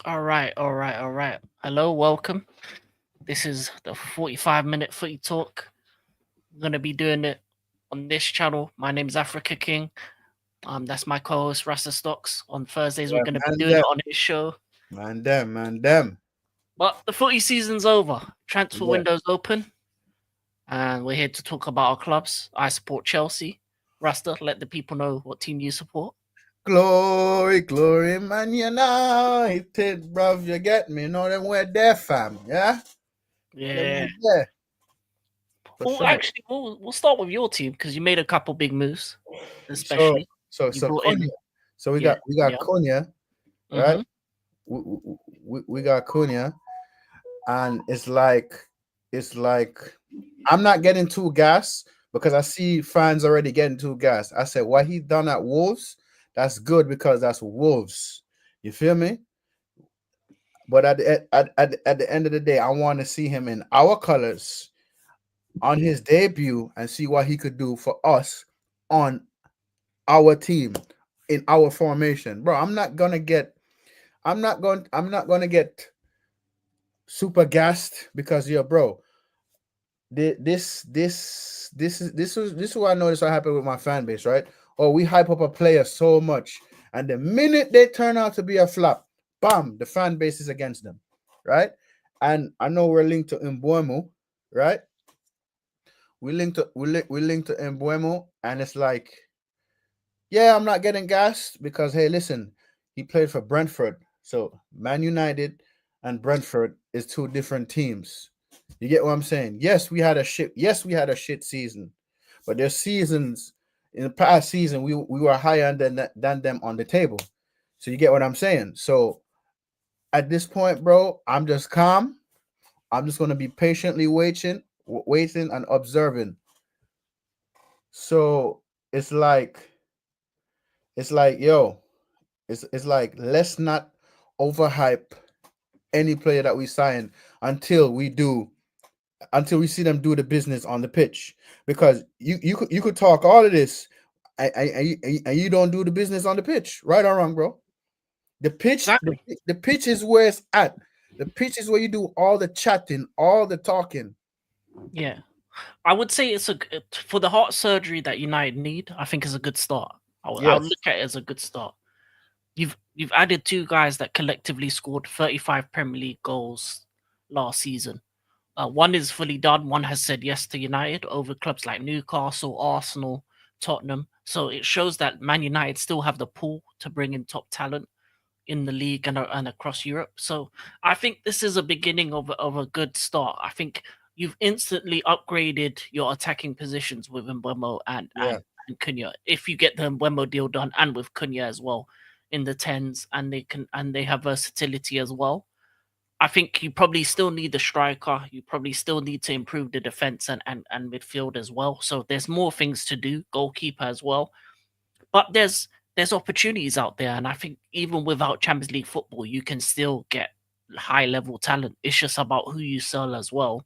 All right, all right, all right. Hello, welcome. This is the 45-minute footy talk. I'm gonna be doing it on this channel. My name's Africa King. That's my co-host RASTASTOCK. On Thursdays, we're Yeah, gonna be man, doing it them, on his show. man, them. But the footy season's over. Transfer Yeah. window's open, and we're here to talk about our clubs. I support Chelsea. Rasta, let the people know what team you support. Glory, glory, man, united, bruv. You get me? Know them we're there, fam. Yeah? Know them Yeah. we're there. For Well, sure. actually, we'll start with your team because you made a couple big moves, So, especially so, you so brought Konya. in. So we Yeah, got yeah. Konya, right? Mm-hmm. We got Konya, and it's like I'm not getting too gas because I see fans already getting too gas. I said what he done at Wolves, that's good because that's Wolves. You feel me? But at the end of the day, I want to see him in our colors on his debut and see what he could do for us on our team in our formation. Bro, I'm not gonna get super gassed because bro. This is what I noticed what happened with my fan base, right? Oh, we hype up a player so much, and the minute they turn out to be a flop, bam, the fan base is against them, right? And I know we're linked to Mbuemo, right? We linked to Mbuemo, and it's like, yeah, I'm not getting gassed because hey, listen, he played for Brentford, so Man United and Brentford is two different teams. You get what I'm saying? Yes, we had a shit season, but there's seasons in the past season we were higher than them on the table. So you get what I'm saying? So at this point, bro, I'm just calm. I'm just gonna be patiently waiting and observing. So it's like yo, it's like let's not overhype any player that we sign until we do until we see them do the business on the pitch. Because you could talk all of this and you don't do the business on the pitch, right or wrong, bro. The pitch, the, Exactly. the pitch is where it's at. The pitch is where you do all the chatting, all the talking. Yeah, I would say for the heart surgery that United need. I think is a good start. I would Yes. look at it as a good start. You've added two guys that collectively scored 35 Premier League goals last season. One is fully done. One has said yes to United over clubs like Newcastle, Arsenal, Tottenham. So it shows that Man United still have the pool to bring in top talent in the league and across Europe. So I think this is a beginning of a good start. I think you've instantly upgraded your attacking positions with Mbemo Yeah. and Cunha. If you get the Mbemo deal done and with Cunha as well in the tens, and they have versatility as well. I think you probably still need the striker. You probably still need to improve the defense and midfield as well. So there's more things to do, goalkeeper as well. But there's opportunities out there, and I think even without Champions League football, you can still get high level talent. It's just about who you sell as well.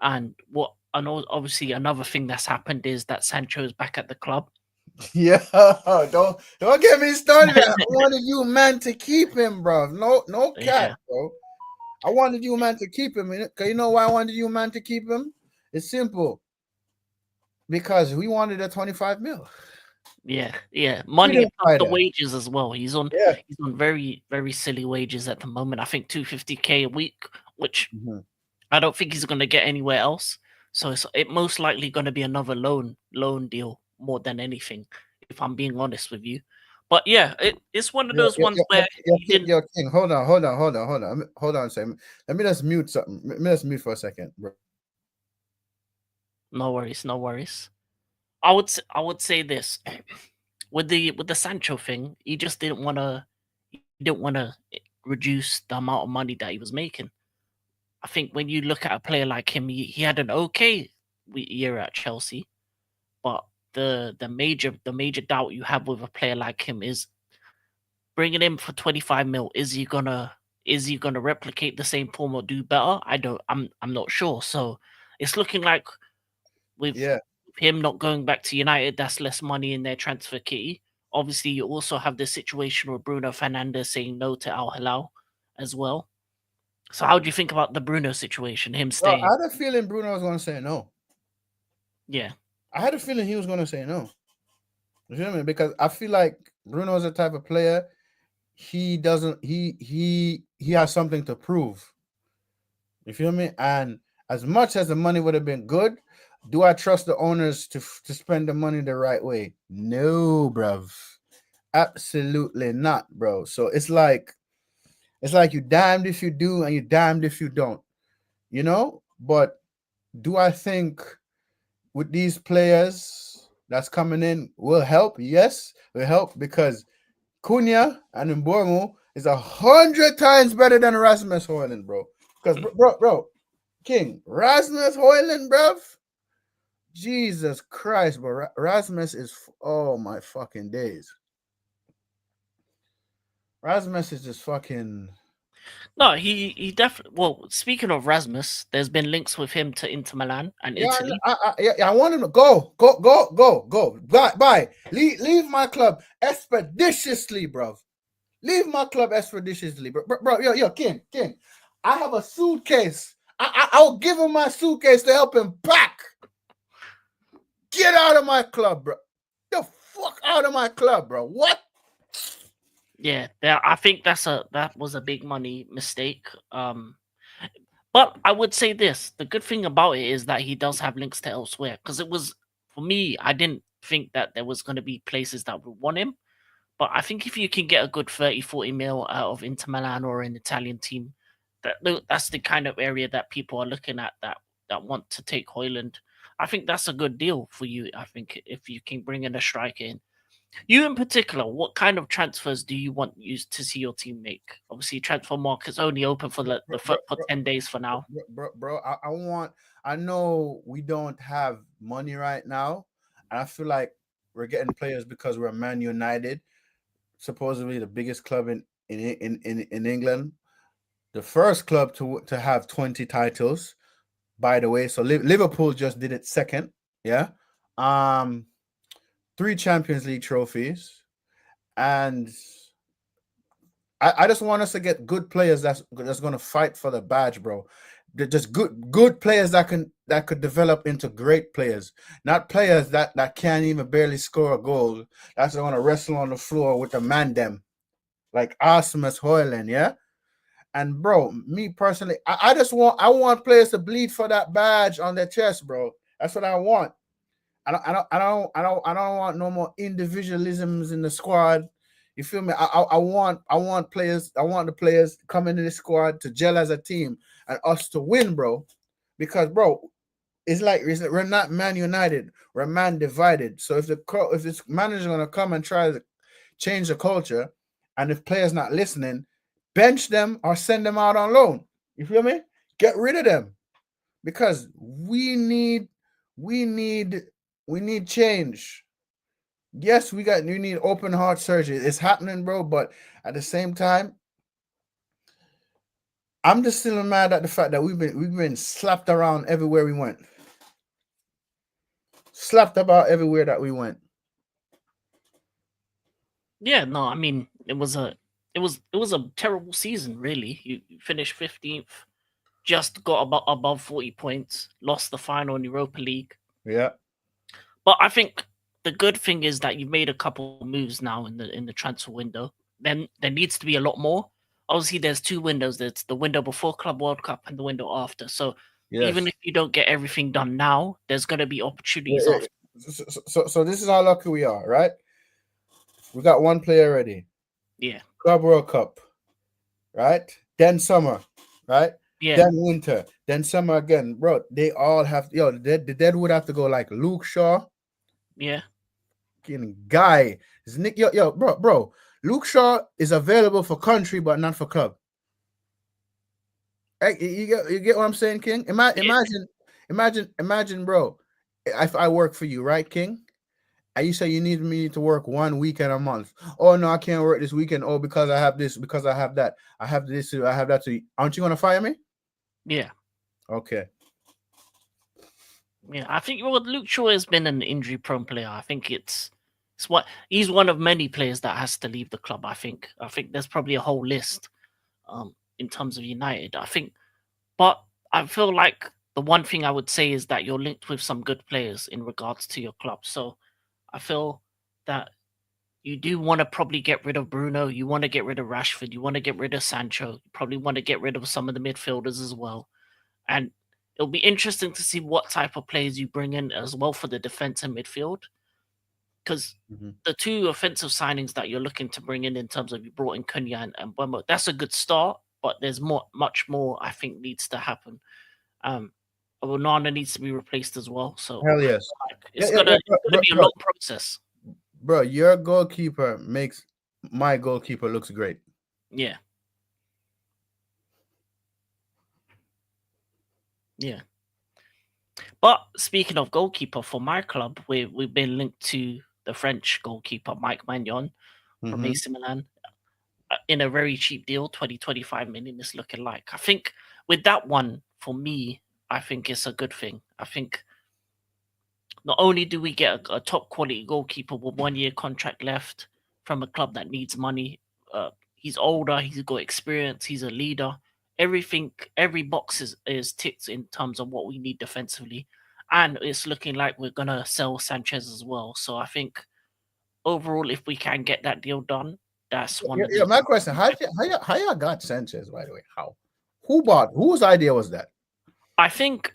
Obviously another thing that's happened is that Sancho is back at the club. Yeah. Don't get me started. I wanted you man to keep him, bro. No cat, Yeah, bro. I wanted you man to keep him. Cause you know why I wanted you man to keep him? It's simple. Because we wanted a 25 mil. yeah. We Money didn't plus buy the that. wages as well. Yeah. He's on very silly wages at the moment. I think 250K a week, which Mhm. I don't think he's going to get anywhere else. So it most likely going to be another loan deal more than anything, if I'm being honest with you. But yeah, it's one of Yo, those yo, ones yo, yo, where yo, he King, didn't. yo, King, hold on a second. Let me just mute something. Let me just mute for a second, bro. No worries, no worries. I would say this with the Sancho thing, he just didn't want to reduce the amount of money that he was making. I think when you look at a player like him, he had an okay year at Chelsea, but the major doubt you have with a player like him is bringing him for 25 mil. Is he gonna replicate the same form or do better? I'm not sure. So it's looking like with Yeah, him not going back to United, that's less money in their transfer kitty. Obviously, you also have the situation with Bruno Fernandes saying no to Al Hilal. as well. So how do you think about the Bruno situation, him Well, I staying? had a feeling Bruno was going to say no. Yeah. I had a feeling he was going to say no. You feel me? Because I feel like Bruno is the type of player he doesn't he has something to prove. You feel me? And as much as the money would have been good, do I trust the owners to spend the money the right way? No, bruv. Absolutely not, bro. So it's like you damned if you do and you damned if you don't. You know? But do I think with these players that's coming in will help? Yes, will help because Cunha and Mbomo is 100 times better than Rasmus Højlund, bro. Because bro, King Rasmus Højlund, bro. Jesus Christ, bro. Rasmus is oh my fucking days. Rasmus is just fucking. No, he definitely. Well, speaking of Rasmus, there's been links with him to Inter Milan and Yeah, Italy. I want him to go. Bye. Leave my club expeditiously, bro. Leave my club expeditiously, bro. Yo, King. I have a suitcase. I'll give him my suitcase to help him pack. Get out of my club, bro. The fuck out of my club, bro. What? Yeah, I think that was a big money mistake. But I would say this: the good thing about it is that he does have links to elsewhere. Because it was for me, I didn't think that there was going to be places that would want him. But I think if you can get a good 30, 40 mil out of Inter Milan or an Italian team, that's the kind of area that people are looking at that want to take Hoyland. I think that's a good deal for you. I think if you can bring in a striker in. You in particular, what kind of transfers do you want you to see your team make? Obviously, transfer market's only open for for 10 days for now. Bro, I know we don't have money right now, and I feel like we're getting players because we're Man United, supposedly the biggest club in England, the first club to have 20 titles, by the way. So Liverpool just did it second, yeah. 3 Champions League trophies, and I just want us to get good players that's going to fight for the badge, bro. They're just good players that could develop into great players, not players that can't even barely score a goal. That's going to wrestle on the floor with the man them, like Rasmus Højlund, yeah. And bro, me personally, I want players to bleed for that badge on their chest, bro. That's what I want. I don't want no more individualisms in the squad. You feel me? I want players. I want the players coming in the squad to gel as a team and us to win, bro. Because bro, it's like we're not Man United. We're Man divided. So if this manager gonna come and try to change the culture, and if players not listening, bench them or send them out on loan. You feel me? Get rid of them because we need change. Yes, we need open heart surgery. It's happening, bro. But at the same time, I'm just still mad at the fact that we've been slapped around everywhere we went. Slapped about everywhere that we went. Yeah, no, I mean it was a terrible season, really. You finished 15th, just got above 40 points, lost the final in Europa League. Yeah. But I think the good thing is that you've made a couple moves now in the transfer window. Then there needs to be a lot more. Obviously, there's 2 windows. There's the window before Club World Cup and the window after. So even Yes. if you don't get everything done now, there's going to be opportunities after. So this is how lucky we are, right? We got 1 player ready. Yeah. Club World Cup, right? Then summer, right? Yeah. Then winter, then summer again, bro. They all have the dead would have to go like Luke Shaw. Yeah. Guy, is Nick, bro. Luke Shaw is available for country, but not for club. Hey, you get what I'm saying, King? Imagine, bro. If I work for you, right, King? And you say you need me to work 1 weekend a month. Oh no, I can't work this weekend. Oh, because I have this, because I have that. I have this, I have that. So aren't you gonna fire me? Yeah. Okay. Yeah, I think Luke Shaw has been an injury-prone player. I think it's what he's one of many players that has to leave the club. I think there's probably a whole list. in terms of United. I think, but I feel like the one thing I would say is that you're linked with some good players in regards to your club. So I feel that you do want to probably get rid of Bruno. You want to get rid of Rashford. You want to get rid of Sancho. You probably want to get rid of some of the midfielders as well. And it'll be interesting to see what type of players you bring in as well for the defense and midfield. Because Mhm. the two offensive signings that you're looking to bring in terms of you brought in Cunha and Mbeumo, that's a good start. But there's much more I think needs to happen. Um, Onana needs to be replaced as well. So Hell yes. like, Yeah, it's yeah, gonna yeah, it's gonna be a long process. bro, your goalkeeper makes my goalkeeper looks great. Yeah. Yeah. But speaking of goalkeeper, for my club, we've been linked to the French goalkeeper Mike Magnon from Mm-hmm. AC Milan in a very cheap deal, 25 million is looking like. I think with that one, for me, I think it's a good thing. I think not only do we get a top quality goalkeeper with 1 year contract left from a club that needs money, he's older, he's got experience, he's a leader. Everything, every box is ticked in terms of what we need defensively. And it's looking like we're going to sell Sanchez as well. So I think overall, if we can get that deal done, that's one Yeah, of yeah. the. My question: how y'all got Sanchez? By the way, how? Who bought? Whose idea was that? I think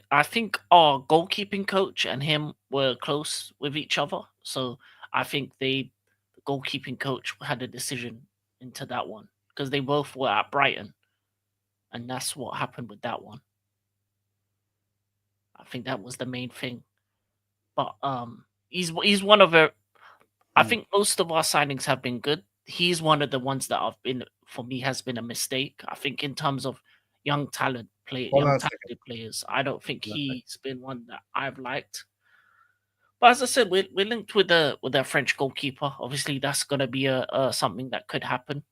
our goalkeeping coach and him were close with each other. So I think the goalkeeping coach had a decision into that one because they both were at Brighton, and that's what happened with that one. I think that was the main thing. But he's one of a. I Hmm. think most of our signings have been good. He's one of the ones that have been for me has been a mistake. I think in terms of Hold young on a second. talented players, I don't think Hold on a second. he's been one that I've liked. But as I said, we're linked with the French goalkeeper. Obviously, that's going to be a something that could happen.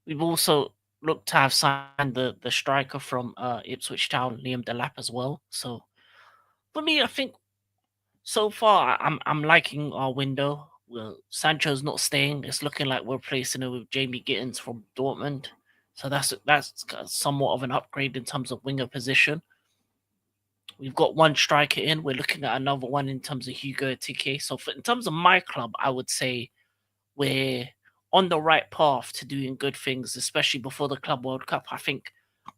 We've also looked to have signed the striker from Ipswich Town, Liam Delap, as well. So for me, I think so far I'm liking our window. Well, Sancho's not staying. It's looking like we're replacing him with Jamie Gittins from Dortmund. So that's somewhat of an upgrade in terms of winger position. We've got one striker in. We're looking at another one in terms of Hugo Tike. So in terms of my club, I would say we're on the right path to doing good things, especially before the Club World Cup. I think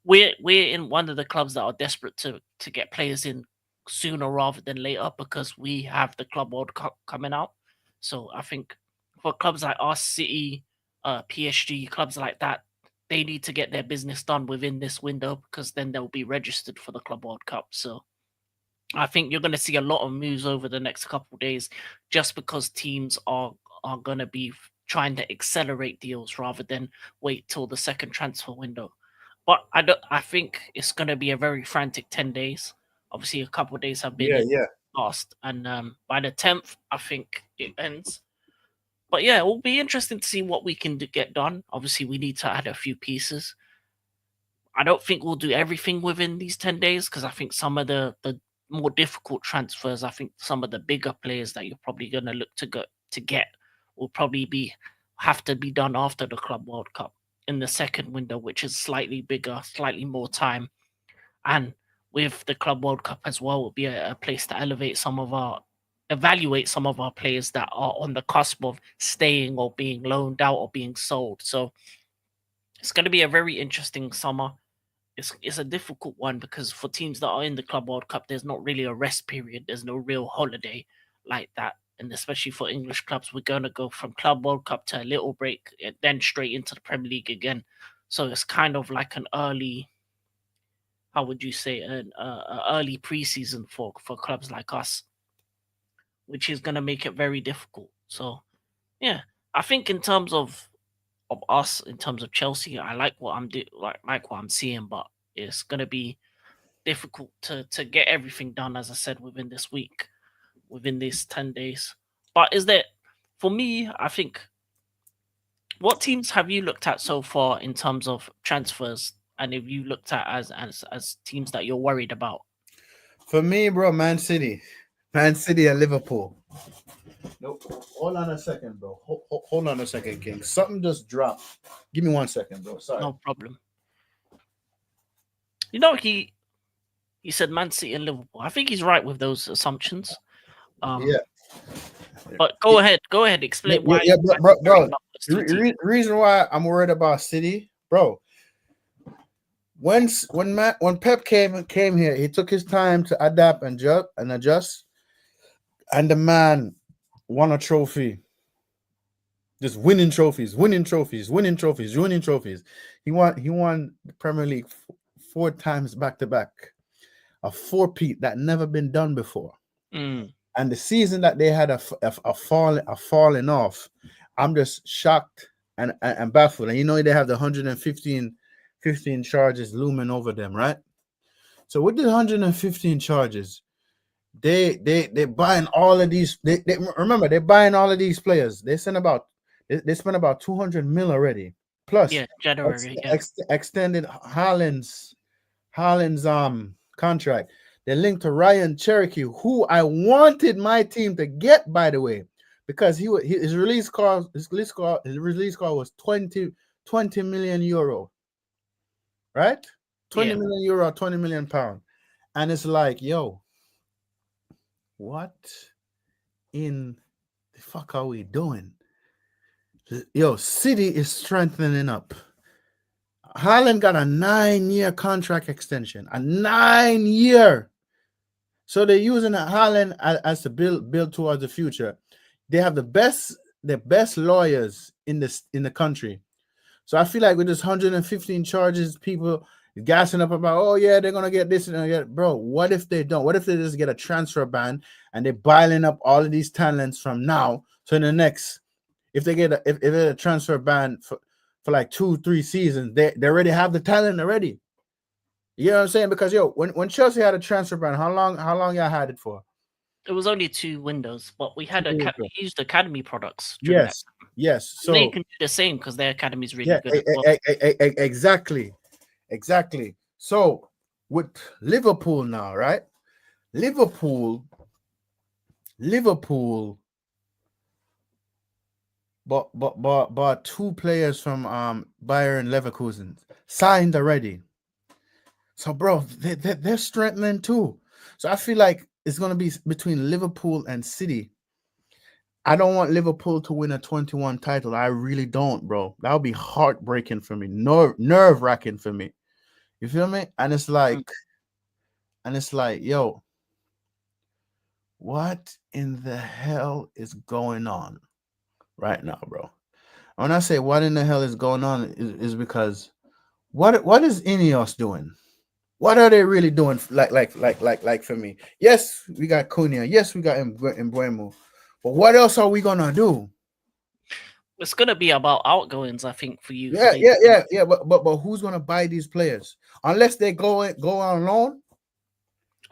we're in one of the clubs that are desperate to get players in sooner rather than later because we have the Club World Cup coming out. So I think for clubs like us, City, PSG, clubs like that, they need to get their business done within this window because then they'll be registered for the Club World Cup. So I think you're going to see a lot of moves over the next couple of days, just because teams are going to be trying to accelerate deals rather than wait till the second transfer window. But I think it's going to be a very frantic 10 days. Obviously, a couple of days have been Yeah, in yeah. past, and by the 10th, I think it ends. But yeah, it will be interesting to see what we can get done. Obviously, we need to add a few pieces. I don't think we'll do everything within these 10 days because I think some of the more difficult transfers, I think some of the bigger players that you're probably going to look to get will probably be have to be done after the Club World Cup in the second window, which is slightly bigger, slightly more time. And with the Club World Cup as well, will be a place to evaluate some of our players that are on the cusp of staying or being loaned out or being sold. So it's going to be a very interesting summer. It's a difficult one because for teams that are in the Club World Cup, there's not really a rest period. There's no real holiday like that. And especially for English clubs, we're going to go from Club World Cup to a little break, and then straight into the Premier League again. So it's kind of like an early, how would you say, an early preseason for clubs like us, which is going to make it very difficult. So yeah, I think in terms of us, in terms of Chelsea, I like what like what I'm seeing, but it's going to be difficult to get everything done, as I said, within this week, within these 10 days. But is there, for me, I think, what teams have you looked at so far in terms of transfers, and if you looked at as teams that you're worried about? For me, bro, Man City and Liverpool. No, hold on a second, bro. Hold on a second, King. Something just dropped. Give me 1 second, bro. Sorry. No problem. You know, he said Man City and Liverpool. I think he's right with those assumptions. Yeah. But go ahead. Explain why Yeah, you're worried bro. about those The two teams. reason why I'm worried about City, bro. When Pep came here, he took his time to adapt and adjust, and the man won a trophy. Just winning trophies, winning trophies, winning trophies, winning trophies. He won the Premier League 4 times back to back. A four-peat that never been done before. Mm. And the season that they had a falling off, I'm just shocked and baffled. And you know they have the 115 charges looming over them, right? So with the 115 charges, they buying all of these. They remember they're buying all of these players. They spent about 200 mil already. Plus, Yeah, January. Yeah. extended Haaland's contract. They linked to Ryan Cherokee, who I wanted my team to get, by the way, because his release call was 20 million euro, right? 20 million euro, 20 million pound. And it's like, yo, what in the fuck are we doing? Yo, City is strengthening up. Haaland got a 9-year contract extension, a 9-year. So they're using Haaland as to build towards the future. They have the best lawyers in the country. So I feel like with this 115 charges, people gassing up about, oh yeah, they're gonna get this and get, bro. What if they don't? What if they just get a transfer ban and they're biling up all of these talents from now? So in the next, if they get if a transfer ban for like 2-3 seasons, they already have the talent already. You know what I'm saying? Because yo, when Chelsea had a transfer ban, how long y'all had it for? It was only 2 windows, but we had we used academy products during that. Yes. So they can do the same because their academy is really good as well. Exactly. So with Liverpool now, right? Liverpool, but 2 players from Bayern Leverkusen signed already. So, bro, they're strengthening too. So I feel like it's gonna be between Liverpool and City. I don't want Liverpool to win a 21 title. I really don't, bro. That would be heartbreaking for me, nerve wracking for me. You feel me? And it's like, yo, what in the hell is going on right now, bro? When I say what in the hell is going on is because what is Ineos doing? What are they really doing? Like for me? Yes, we got Cunha. Yes, we got Mbuemo. But what else are we gonna do? It's gonna be about outgoings, I think, for you. Yeah. But who's gonna buy these players unless they go on loan?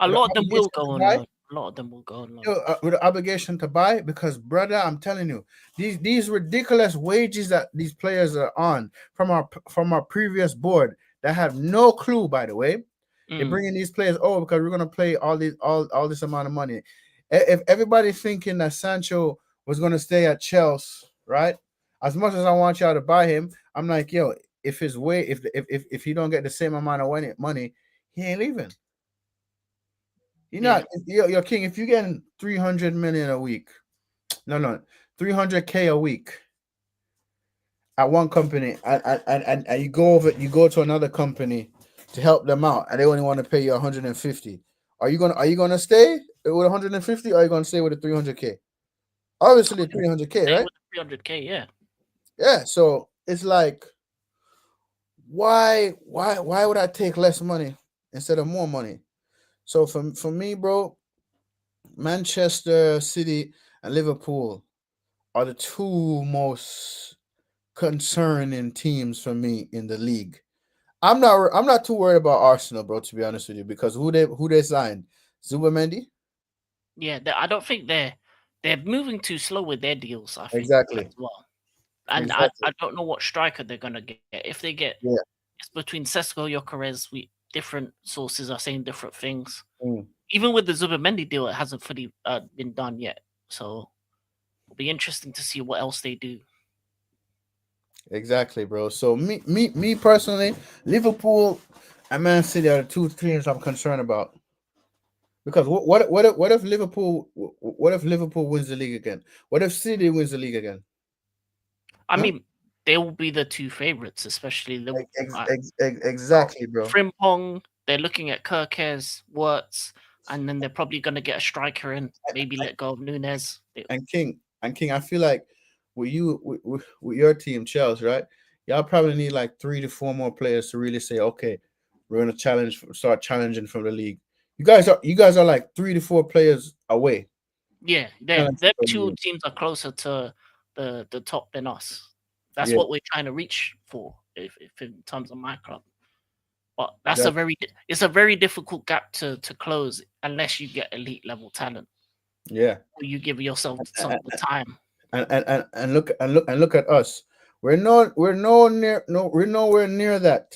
A lot of them will go on loan. A lot of them will go on loan with the obligation to buy, because brother, I'm telling you, these ridiculous wages that these players are on from our previous board that have no clue, by the way. They're bringing these players over because we're gonna play all this amount of money. If everybody's thinking that Sancho was gonna stay at Chelsea, right? As much as I want y'all to buy him, I'm like, yo, if he don't get the same amount of money, he ain't leaving. Your King, if you're getting 300 million a week, 300K a week at one company, and you go to another company to help them out, and they only want to pay you 150. Are you gonna stay with 150, or are you gonna stay with the 300K? Obviously, 300K, right? With 300K, yeah. Yeah. So it's like, why would I take less money instead of more money? So for me, bro, Manchester City and Liverpool are the 2 most concerning teams for me in the league. I'm not too worried about Arsenal, bro, to be honest with you, because who they signed? Zubimendi? Yeah, I don't think they're moving too slow with their deals, I think. Exactly. As well. And I don't know what striker they're gonna get. If they get it's between Sesko, Gyökeres, different sources are saying different things. Even with the Zubimendi deal, it hasn't fully been done yet. So be interesting to see what else they do. Exactly, bro. So me personally, Liverpool and Man City are the two teams I'm concerned about. Because what if Liverpool wins the league again? What if City wins the league again? I Huh? mean, they will be the two favorites, especially Liverpool. So Exactly, bro. Frimpong, they're looking at Kirkes, Wirtz, and then they're probably going to get a striker in, maybe let go of Nunes. And King, I feel like with your team, Chelsea, right? Y'all probably need like 3 to 4 more players to really say, okay, we're gonna start challenging from the league. You guys are like 3 to 4 players away. Yeah, Challenging them from the two league. teams are closer to the top than us. That's Yeah, what we're trying to reach for, if in terms of my club. But that, it's a very difficult gap to close unless you get elite level talent yeah. or you give yourself some the time. And look at us. We're nowhere near that.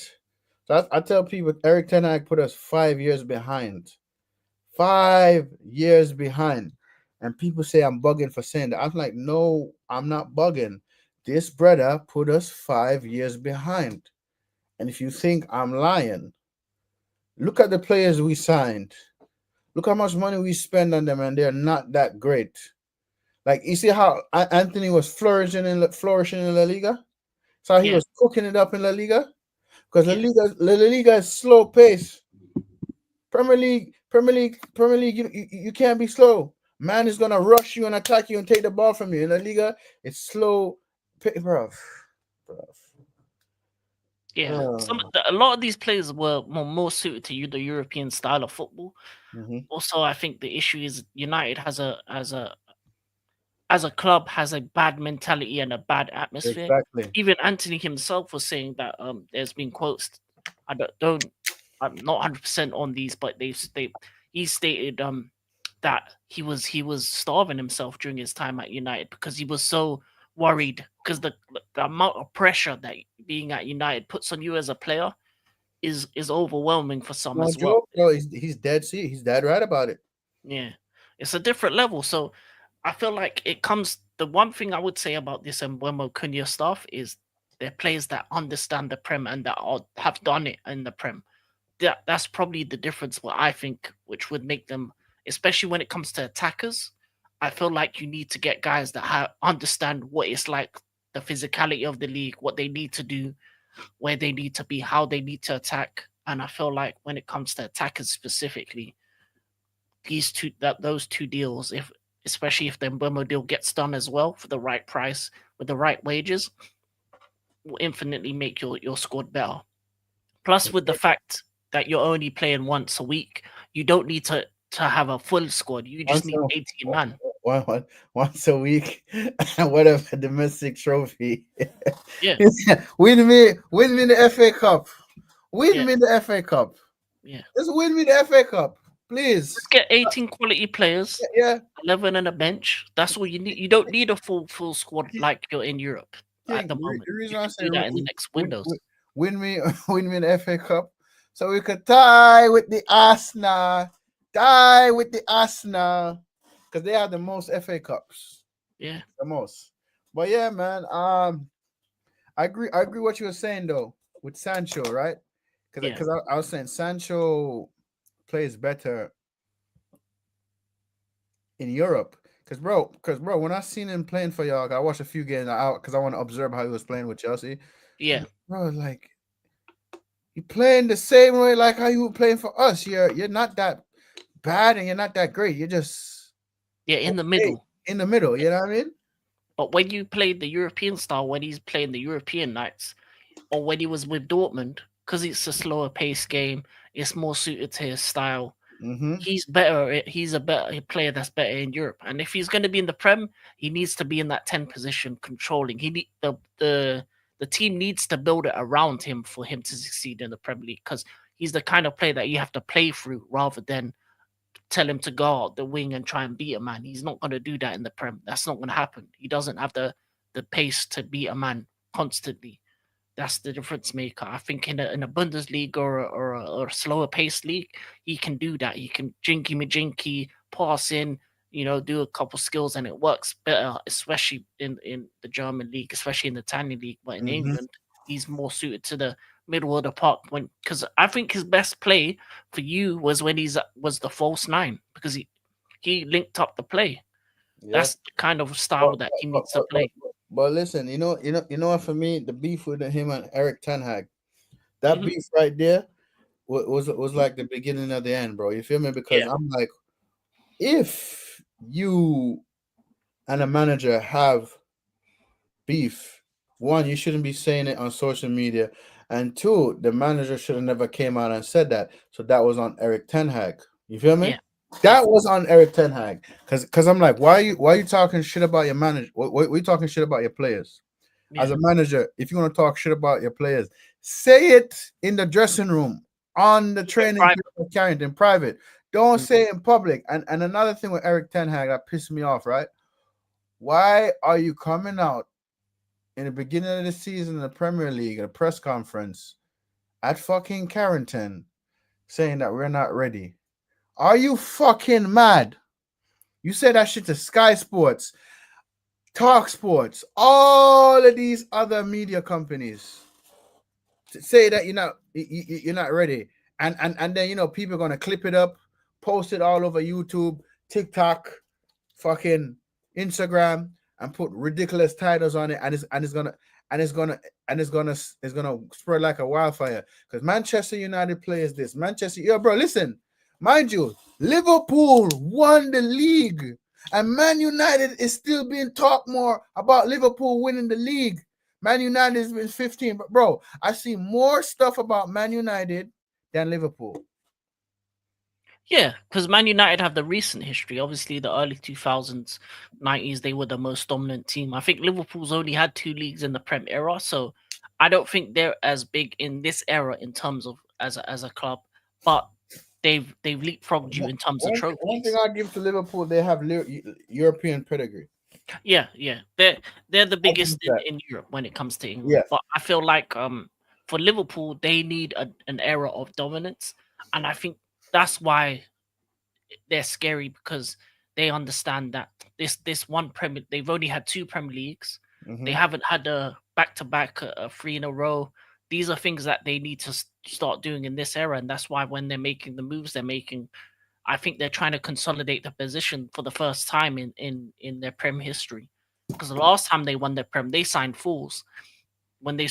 So I tell people Eric Ten Hag put us 5 years behind. 5 years behind. And people say I'm bugging for saying that. I'm like, no, I'm not bugging. This brother put us 5 years behind. And if you think I'm lying, look at the players we signed. Look how much money we spend on them, and they're not that great. Like you see how Anthony was flourishing in La Liga. So he Yeah, was cooking it up in La Liga because yeah, La Liga is slow pace. Premier League. You can't be slow. Man is gonna rush you and attack you and take the ball from you. In La Liga, it's slow, bro. yeah. Oh. A lot of these players were more suited to the European style of football. Hmm. Also, I think the issue is United as a club has a bad mentality and a bad atmosphere. Exactly. Even Anthony himself was saying that there's been quotes. I don't I'm not 100% on these, but he stated that he was starving himself during his time at United because he was so worried because the amount of pressure that being at United puts on you as a player is overwhelming for some No as well. joke, bro. He's dead. See, he's dead right about it. Yeah. It's a different level. So I feel like the one thing I would say about this Mbeumo Cunha stuff is they're players that understand the Prem and that have done it in the Prem. That's probably the difference what I think, which would make them, especially when it comes to attackers. I feel like you need to get guys that understand what it's like, the physicality of the league, what they need to do, where they need to be, how they need to attack. And I feel like when it comes to attackers specifically, those two deals, if especially if the Mbeumo deal gets done as well for the right price with the right wages, will infinitely make your squad better. Plus, with the fact that you're only playing once a week, you don't need to have a full squad. You just Once need a 18 man. once a week, whatever domestic trophy. Yeah, Win me the FA Cup. Win yeah, me the FA Cup. yeah. Just win me the FA Cup, please. Just get 18 quality players, Yeah, 11 on a bench. That's all you need. You don't need a full squad King. like you're in Europe at King, the moment. the You reason I can say do that in the next windows. win me, win me the FA Cup, so we could tie with the Arsenal, because they have the most FA Cups, Yeah, the most. But yeah, man, I agree what you were saying though with Sancho, right? Because yeah, I was saying Sancho plays better in Europe. Because bro, when I seen him playing for y'all, I watched a few games out because I want to observe how he was playing with Chelsea. yeah, Bro, like you playing the same way like how you were playing for us. You're not that bad and you're not that great. You're just yeah. In the okay middle. in the middle. You know what I mean? But when you played the European style, when he's playing the European nights, or when he was with Dortmund, because it's a slower paced game, it's more suited to his style. Mm-hmm. He's better. He's a better player that's better in Europe. And if he's going to be in the Prem, he needs to be in that 10 position, controlling. He need the team needs to build it around him for him to succeed in the Premier League because he's the kind of player that you have to play through rather than tell him to go out the wing and try and beat a man. He's not going to do that in the Prem. That's not going to happen. He doesn't have the pace to beat a man constantly. That's the difference maker. I think in a Bundesliga or a slower paced league, he can do that. He can jinky me jinky, pass in, do a couple skills and it works better, especially in the German league, especially in the Italian league. But in Mm-hmm. England, he's more suited to the middle of the park because I think his best play for you was when was the false nine because he linked up the play. Yeah. That's the kind of But, style that he but, needs to but, but, play. but listen, you know what? For me, the beef with him and Eric Ten Hag, that Hmm. beef right there was like the beginning of the end, bro. You feel me? Because Yeah, I'm like, if you and a manager have beef, one, you shouldn't be saying it on social media, and two, the manager should have never came out and said that. So that was on Eric Ten Hag. You feel me? yeah, yeah, That was on Eric Ten Hag. Cause I'm like, why are you talking shit about your manager? Why are you talking shit about your players? As yeah, a manager, if you want to talk shit about your players, say it in the dressing room, on the yeah. training Private. field, carrying it in private. Don't Mhm. say it in public. And another thing with Eric Ten Hag that pissed me off, right? Why are you coming out in the beginning of the season in the Premier League at a press conference at fucking Carrington saying that we're not ready? Are you fucking mad? You say that shit to Sky Sports, Talk Sports, all of these other media companies. Say that you're not ready, and then people are gonna clip it up, post it all over YouTube, TikTok, fucking Instagram, and put ridiculous titles on it, and it's gonna it's gonna spread like a wildfire. Because Manchester United players this Manchester, yo, bro, listen, mind you, Liverpool won the league, and Man United is still being talked more about Liverpool winning the league. Man United has been 15, but bro, I see more stuff about Man United than Liverpool. Yeah, because Man United have the recent history. Obviously, the early 2000s, 90s, they were the most dominant team. I think Liverpool's only had two leagues in the Prem era, so I don't think they're as big in this era in terms of as a club. But they've leapfrogged you in terms of One thing trophies. I give to Liverpool, they have European pedigree. Yeah, yeah, they're the I give biggest that. in Europe when it comes to England. Yes. But I feel like for Liverpool, they need an era of dominance, and I think that's why they're scary because they understand that this one Premier they've only had two Premier Leagues. They Mm-hmm. haven't had a back to back three in a row. These are things that they need to start doing in this era, and that's why when they're making the moves they're making, I think they're trying to consolidate the position for the first time in their Prem history. Because the last time they won their Prem, they signed fools. When they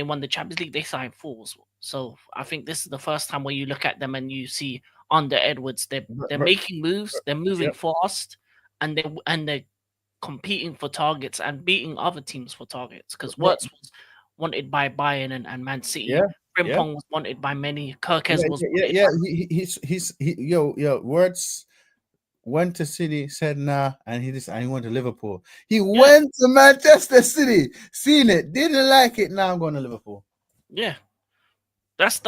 won the Champions League, they signed fools. So I think this is the first time where you look at them and you see under Edwards, they're But, making moves, they're moving yep. fast, and they're competing for targets and beating other teams for targets. Because But, Wirtz was wanted by Bayern and Man yeah. City. Yeah. Frimpong was wanted by many. Kirkes Yeah. was Yeah. wanted Yeah. by Yo. Words went to City, said nah, and he went to Liverpool. He yeah, went to Manchester City, seen it, didn't like it. Now I'm going to Liverpool. yeah. That's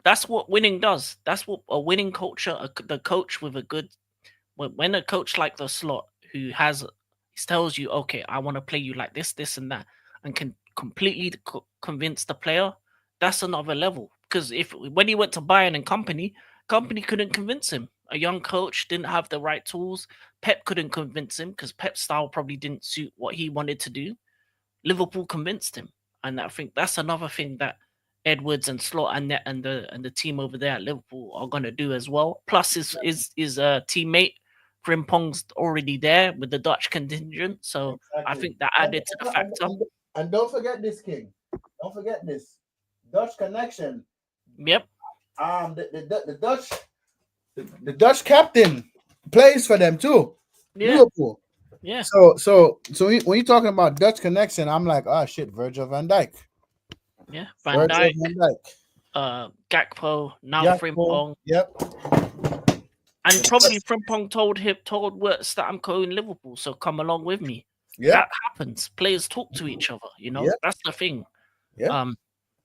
that's what winning does. That's what a winning culture, the coach with a good when a coach like the slot who has he tells you, okay, I want to play you like this, and that, and can completely convince the player, that's another level. Because if when he went to Bayern and company couldn't convince him. A young coach didn't have the right tools. Pep couldn't convince him because Pep's style probably didn't suit what he wanted to do. Liverpool convinced him, and I think that's another thing that Edwards and Slot and the team over there at Liverpool are gonna do as well. Plus, his teammate Frimpong's already there with the Dutch contingent, so I Exactly. think that And, added to the and, factor. and, and don't forget this, King. Don't forget this. Dutch connection. Yep. The Dutch, the Dutch captain plays for them too. Yeah. Liverpool. Yeah. So when you're talking about Dutch connection, I'm like, ah, shit, Virgil van Dijk. Yeah. Van Virgil Dijk, van Dijk. Gakpo, now Gakpo. Frimpong, Yep. and probably Frimpong told Wirtz that I'm going Liverpool, so come along with me. Yep. That happens. Players talk to each other. Yep. That's the thing. Yep. Um,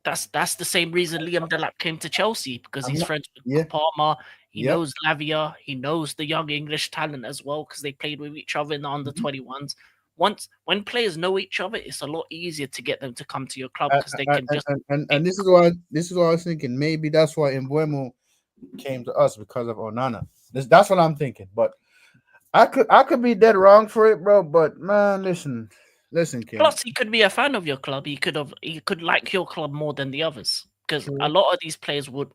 that's the same reason Liam Delap came to Chelsea because I'm he's not. friends Yeah. with Palmer. He Yep. knows Lavia. He knows the young English talent as well because they played with each other in the under 21s. When players know each other, it's a lot easier to get them to come to your club because they can just. And this is what I was thinking. Maybe that's why Mbuemo came to us because of Onana. That's what I'm thinking. But I could be dead wrong for it, bro. But man, listen, King. Plus, he could be a fan of your club. He could like your club more than the others because a True. lot of these players would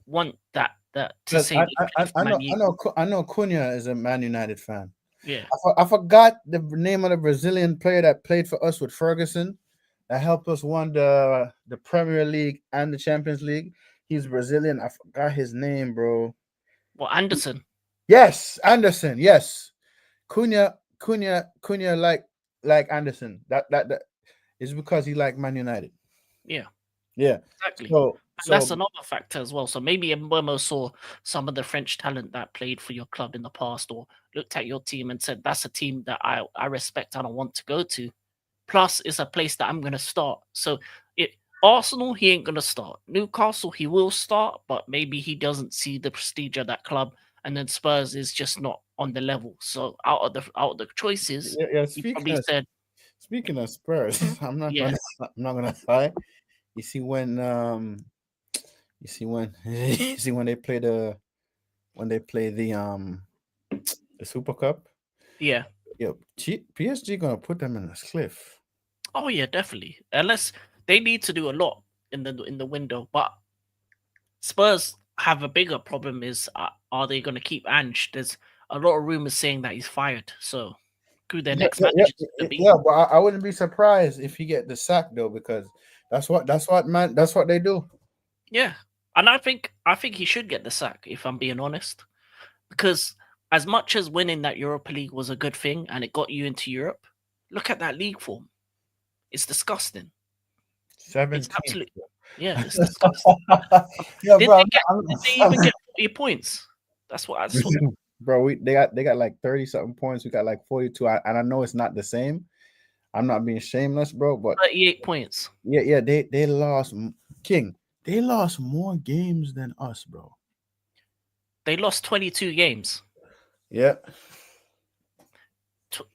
want that to But say they play for Man U. I know Cunha is a Man United fan. Yeah. I forgot the name of the Brazilian player that played for us with Ferguson that helped us won the Premier League and the Champions League. He's Brazilian. I forgot his name, bro. Well, Anderson. Yes, Anderson. Yes, Cunha like Anderson. That is because he like Man United. Yeah. Yeah. Exactly. So And that's another factor as well. So maybe Mbeumo saw some of the French talent that played for your club in the past, or looked at your team and said, "That's a team that I respect and I want to go to." Plus, it's a place that I'm going to start. So, Arsenal, he ain't going to start. Newcastle, he will start, but maybe he doesn't see the prestige of that club. And then Spurs is just not on the level. So, out of the choices, yeah. he probably said, Speaking of Spurs, "Yeah, I'm not gonna lie. You see when you see when they play the the Super Cup. yeah." Yo, PSG gonna put them in a cliff. Oh yeah, definitely. Unless they need to do a lot in the window, but Spurs have a bigger problem: is are they going to keep Ange? There's a lot of rumors saying that he's fired. So who their next manager is going to be? Yeah. But I wouldn't be surprised if he get the sack though, because that's what they do. Yeah, and I think he should get the sack if I'm being honest, because as much as winning that Europa League was a good thing and it got you into Europe, look at that league form. It's disgusting. It's 17. absolutely yeah, it's disgusting. Yeah, Did bro. they even get 40 points? That's what I saw. Bro, they got like 30 something points. We got like 42. And I know it's not the same. I'm not being shameless, bro, but 38 points. yeah, they lost King. They lost more games than us, bro. They lost 22 games. Yeah.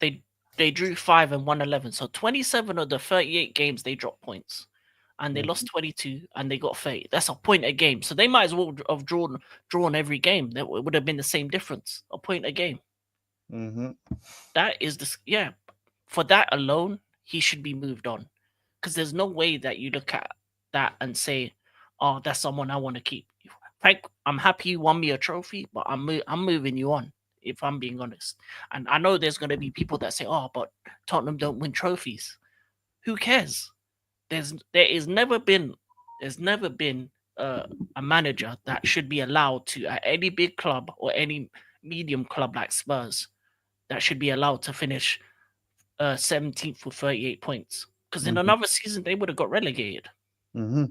They drew 5 and won 11. So 27 of the 38 games they dropped points. And they lost 22 and they got 30. That's a point a game. So they might as well have drawn every game. That would have been the same difference. A point a game. Mm-hmm. That is this for that alone, he should be moved on. Because there's no way that you look at that and say, "Oh, that's someone I want to keep." Frank, I'm happy you won me a trophy, but I'm moving you on. If I'm being honest, and I know there's going to be people that say, "Oh, but Tottenham don't win trophies." Who cares? There's never been a manager that should be allowed to at any big club or any medium club like Spurs that should be allowed to finish 17th with 38 points. Because in another season, they would have got relegated. Mm-hmm.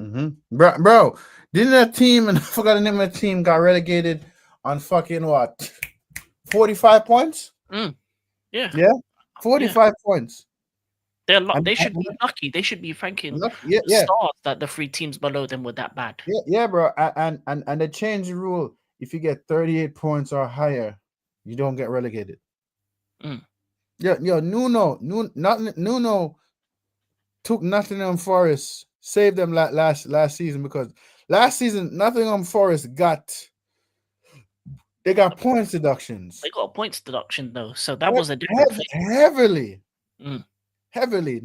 Mm-hmm. Bro, didn't that team, and I forgot the name of the team, got relegated on fucking what? 45 points? Yeah. Yeah. 45 points. They should be lucky. They should be thanking Yeah. the stars that the 3 teams below them were that bad. Yeah, bro. And they changed the rule. If you get 38 points or higher, you don't get relegated. Yeah, Nuno took Nottingham Forest, saved them last season, because last season Nottingham Forest got points deductions. They got a points deduction though, so that was a different thing. Heavily.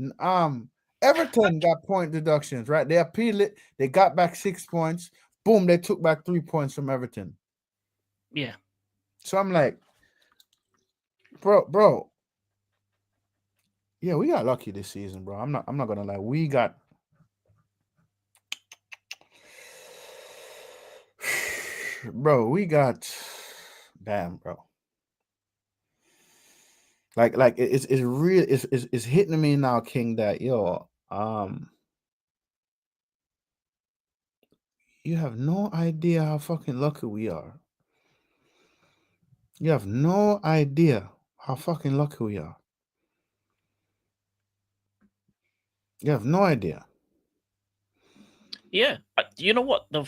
Everton got point deductions, right? They appealed it. They got back 6 points. Boom, they took back 3 points from Everton. Yeah. So I'm like, bro. Yeah, we got lucky this season, bro. I'm not gonna lie. We got damn, bro. Like it's real, it's hitting me now, King, that you have no idea how fucking lucky we are. You have no idea how fucking lucky we are. You have no idea. Yeah. You know what the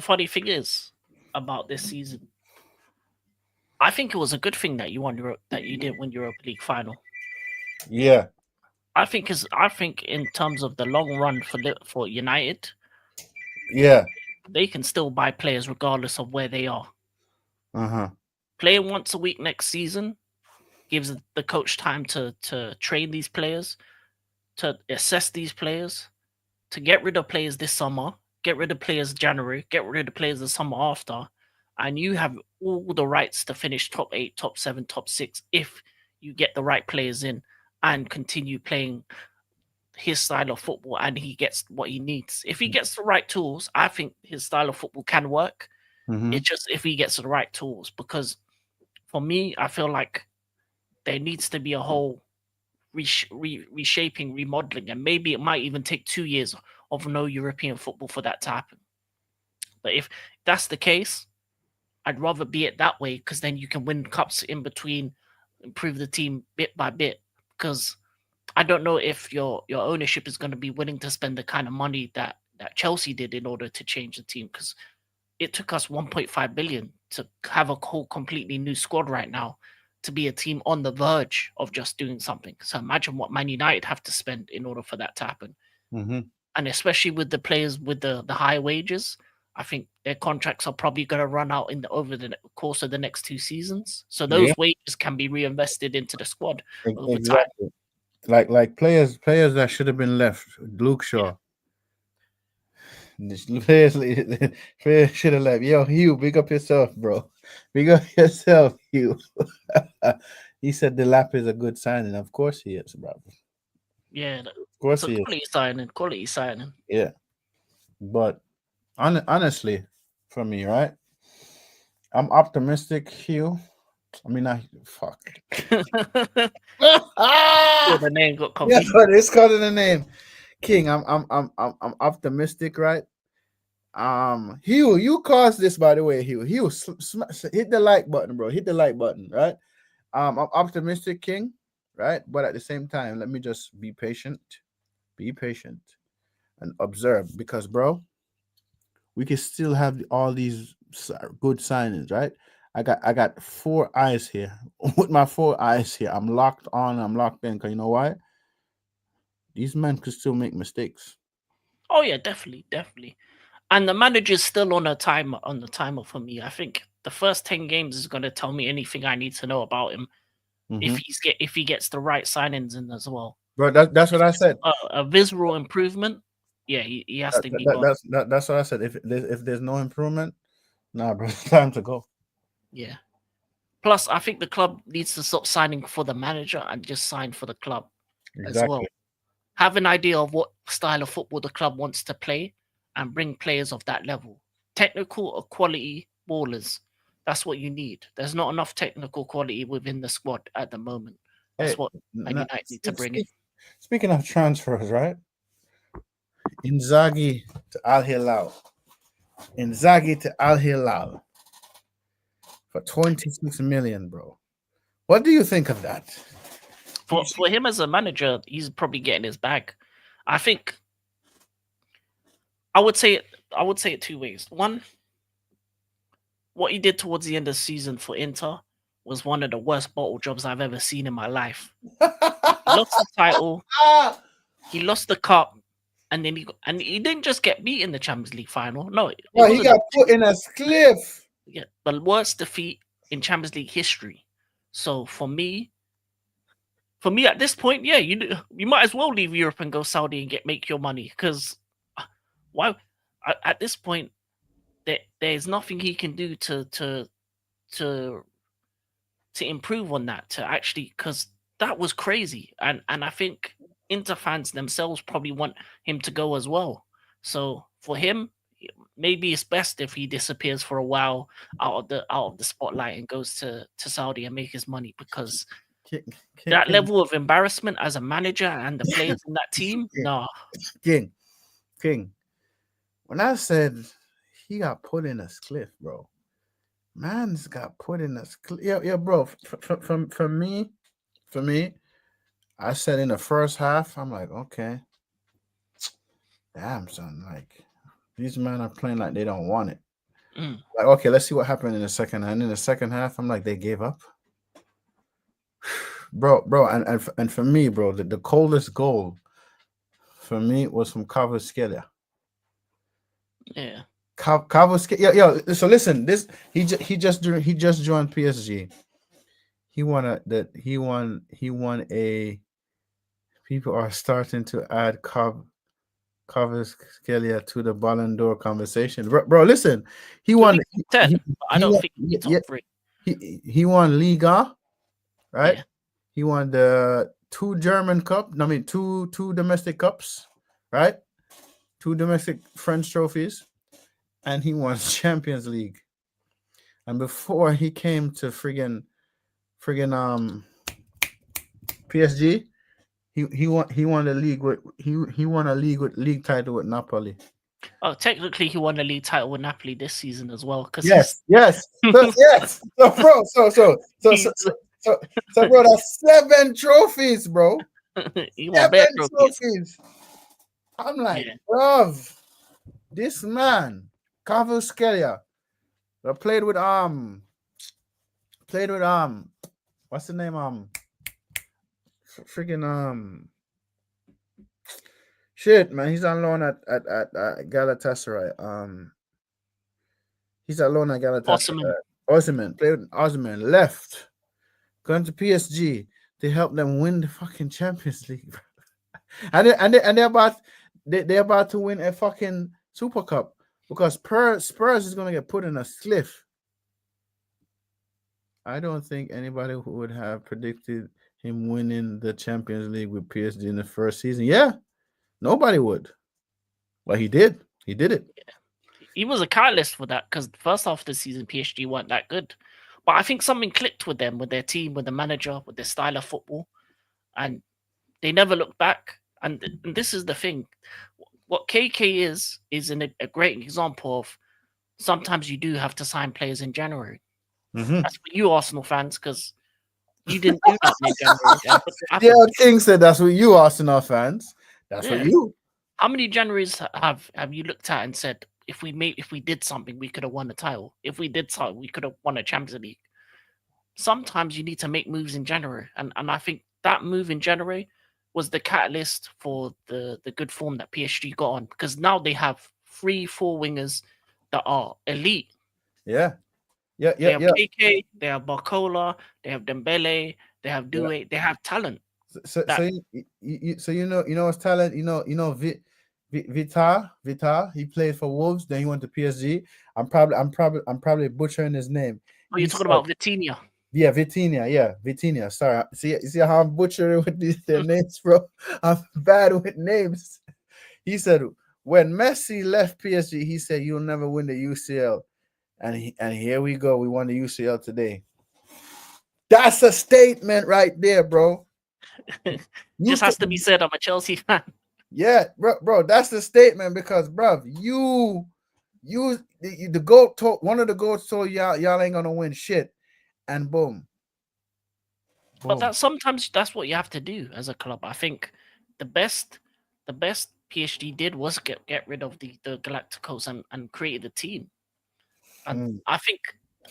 funny thing is about this season? I think it was a good thing that you didn't win Europa League final. Yeah. I think in terms of the long run for United, Yeah. they can still buy players regardless of where they are. Uh-huh. Playing once a week next season gives the coach time to train these players, to assess these players, to get rid of players this summer, get rid of players January, get rid of players the summer after, and you have all the rights to finish top 8, top 7, top 6 if you get the right players in and continue playing his style of football and he gets what he needs. If he gets the right tools, I think his style of football can work. It's just if he gets the right tools, because for me, I feel like there needs to be a whole reshaping, remodeling, and maybe it might even take 2 years of no European football for that to happen. But if that's the case, I'd rather be it that way, because then you can win cups in between, improve the team bit by bit. Because I don't know if your ownership is going to be willing to spend the kind of money that Chelsea did in order to change the team, because it took us 1.5 billion to have a whole completely new squad right now to be a team on the verge of just doing something. So imagine what Man United have to spend in order for that to happen. And especially with the players with the high wages, I think their contracts are probably going to run out over the course of the next 2 seasons. So those wages can be reinvested into the squad over time. Like players that should have been left. Luke Shaw. Players should have left. Yo, Hugh, big up yourself, bro. Big up yourself, Hugh. He said Delap is a good signing. Of course he is, bro. Yeah, Of course so he is. quality signing. Yeah, but honestly, for me, right? I'm optimistic, Hugh. I mean, fuck. The name got Yeah, confused. but it's called in the name, King. I'm optimistic, right? Hugh, you caused this, by the way, Hugh. Hugh, hit the like button, bro. Hit the like button, right? I'm optimistic, King, right? But at the same time, let me just be patient, and observe, because, bro, we can still have all these good signings, right? I got 4 eyes here. With my 4 eyes here, I'm locked on. I'm locked in. Cause you know why? These men could still make mistakes. Oh yeah, definitely. And the manager's still on the timer for me. I think the first 10 games is going to tell me anything I need to know about him if he gets the right signings in as well. Bro, that's what I said. A visceral improvement, yeah, he has to be gone. That's what I said. If there's no improvement, nah, bro, it's time to go. Yeah. Plus, I think the club needs to stop signing for the manager and just sign for the club as well. Have an idea of what style of football the club wants to play and bring players of that level. Technical or quality ballers. That's what you need. There's not enough technical quality within the squad at the moment. That's what Man United need to bring in. Speaking of transfers, right? Inzaghi to Al Hilal. For 26 million, bro. What do you think of that? For him as a manager, he's probably getting his bag. I think I would say it 2 ways. One, what he did towards the end of the season for Inter was one of the worst bottle jobs I've ever seen in my life. He lost the title, he lost the cup, and then he didn't just get beat in the Champions League final. No, he got put in a cliff. Yeah, the worst defeat in Champions League history. So for me at this point, yeah, you might as well leave Europe and go Saudi and make your money, because why? At this point, there's nothing he can do to improve on that, to actually, because that was crazy, and I think Inter fans themselves probably want him to go as well. So for him, maybe it's best if he disappears for a while out of the spotlight and goes to Saudi and make his money, because that level of embarrassment as a manager and the players in that team, no. King. When I said he got put in a cliff, bro, man's got put in a cliff. Yeah, bro. For me, I said in the first half, I'm like, okay, damn, son, like these men are playing like they don't want it. Like, okay, let's see what happened in the second half. And in the second half, I'm like, they gave up. Bro, and for me, bro, the coldest goal for me was from Kvaratskhelia. Yeah. Yo. So listen, this he just joined PSG. He won a. People are starting to add Kvaratskhelia to the Ballon d'Or conversation, bro. Listen, he To won. me, 10, but I He don't won. think he's Yeah, top 3. he won Liga, right? Yeah. He won the two German cup. I mean, two domestic cups, right? Two domestic French trophies, and he won Champions League. And before he came to friggin' PSG, he won the league with he won a league title with Napoli. Oh, technically, he won the league title with Napoli this season as well because Yes. So yes. So bro, he's bro, that's 7 trophies, bro. he won Seven bare trophies. trophies. I'm like, Yeah. bruv, this man, Kvaratskhelia, that played with what's the name? Freaking shit, man. He's on loan at Galatasaray. He's on loan at Osman. Galatasaray. Osimhen played with Osimhen, left, going to PSG to help them win the fucking Champions League, bro. They're about to win a fucking Super Cup because Spurs is gonna get put in a cliff. I don't think anybody who would have predicted him winning the Champions League with PSG in the first season. Yeah, nobody would. Well, he did. He did it. He was a catalyst for that because the first half of the season, PSG weren't that good. But I think something clicked with them, with their team, with the manager, with their style of football, and they never looked back. And this is the thing: what KK is a great example of. Sometimes you do have to sign players in January. Mm-hmm. That's for you, Arsenal fans, because you didn't do that in January. And look what Yeah, happened. King said that's what you Arsenal fans. That's what Yeah. you. How many Januaries have you looked at and said, if we did something, we could have won the title. If we did something, we could have won a Champions League. Sometimes you need to make moves in January, and I think that move in January was the catalyst for the good form that PSG got on, because now they have 3-4 wingers that are elite. Yeah. Yeah. They Yeah. have Yeah. KK, they have Barcola, they have Dembele, they have Yeah. Doué, they have talent. So That you know his talent. Vitar. He played for Wolves. Then he went to PSG. I'm probably butchering his name. oh, you're He talking said, about Vitinha. yeah, Vitinha. Yeah, Vitinha. Sorry. See how I'm butchering with their names, bro. I'm bad with names. He said when Messi left PSG, he said you'll never win the UCL, and here we go. We won the UCL today. That's a statement right there, bro. You Just has to t- be said. I'm a Chelsea fan. Yeah, bro, that's the statement because, bro, the goat told one of the goats told y'all ain't gonna win shit, and boom, But boom. that sometimes that's what you have to do as a club. I think the best PSG did was get rid of the Galacticos and created a team. And Mm.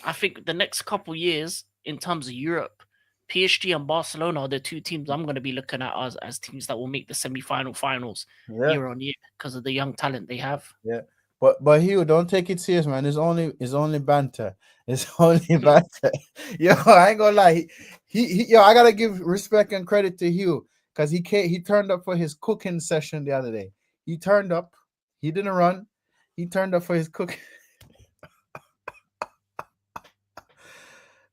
I think the next couple years in terms of Europe, PSG and Barcelona are the two teams I'm going to be looking at as teams that will make the semi-final finals Yeah, year on year because of the young talent they have. yeah. But Hugh, don't take it serious, man. It's only banter. It's only banter. Yo, I ain't gonna lie. Yo, I gotta give respect and credit to Hugh because he turned up for his cooking session the other day. He turned up. He didn't run. He turned up for his cooking.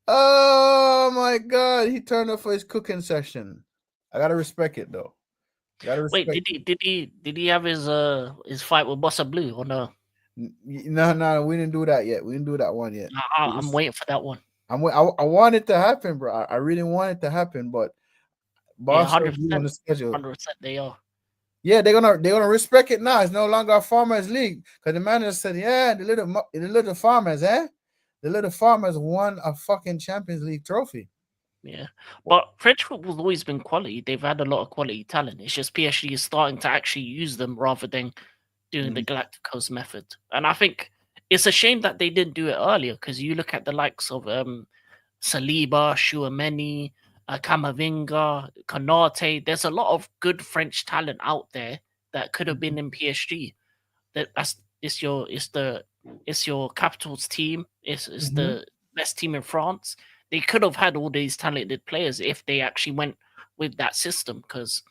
Oh my god, he turned up for his cooking session. I gotta respect it though. Gotta Wait, respect. did he have his fight with Bossa Blue or no? No, we didn't do that yet. We didn't do that one yet. I'm waiting for that one. I want it to happen, bro. I really want it to happen, but Yeah, boss hundred you on percent, the schedule. 100% they are. Yeah, they're gonna respect it now. It's no longer a farmers league because the manager said, yeah, the little farmers, the little farmers won a fucking Champions League trophy. Yeah, but French football's always been quality. They've had a lot of quality talent. It's just PSG is starting to actually use them rather than doing the Mm. Galacticos method. And I think it's a shame that they didn't do it earlier because you look at the likes of Saliba, Chouameni, Camavinga, Konate. There's a lot of good French talent out there that could have been in PSG. That's it's the It's your capital's team. It's Mhm. the best team in France. They could have had all these talented players if they actually went with that system, because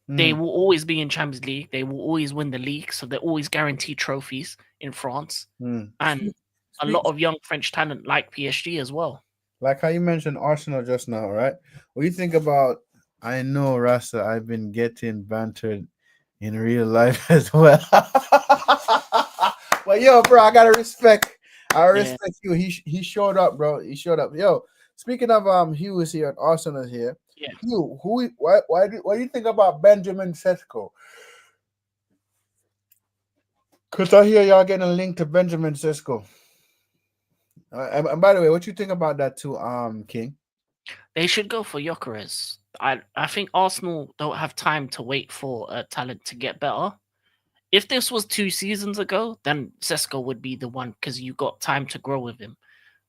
they Mm, will always be in Champions League. They will always win the league, so they're always guaranteed trophies in France. mm. And Speak, a speak, lot of young French talent like PSG as well. like how you mentioned Arsenal just now, right? What do you think about? I know, Rasta, I've been getting bantered in real life as well. But yo, bro, I gotta respect. I Yeah, respect you. He showed up, bro. He showed up. Yo, speaking of Hugh is here and Arsenal is here. yeah. Hugh, what do you think about Benjamin Sesko? Cause I hear y'all getting a link to Benjamin Sesko. And by the way, what you think about that too, King? They should go for Gyökeres. I think Arsenal don't have time to wait for talent to get better. If this was 2 seasons ago, then Sesko would be the one because you got time to grow with him.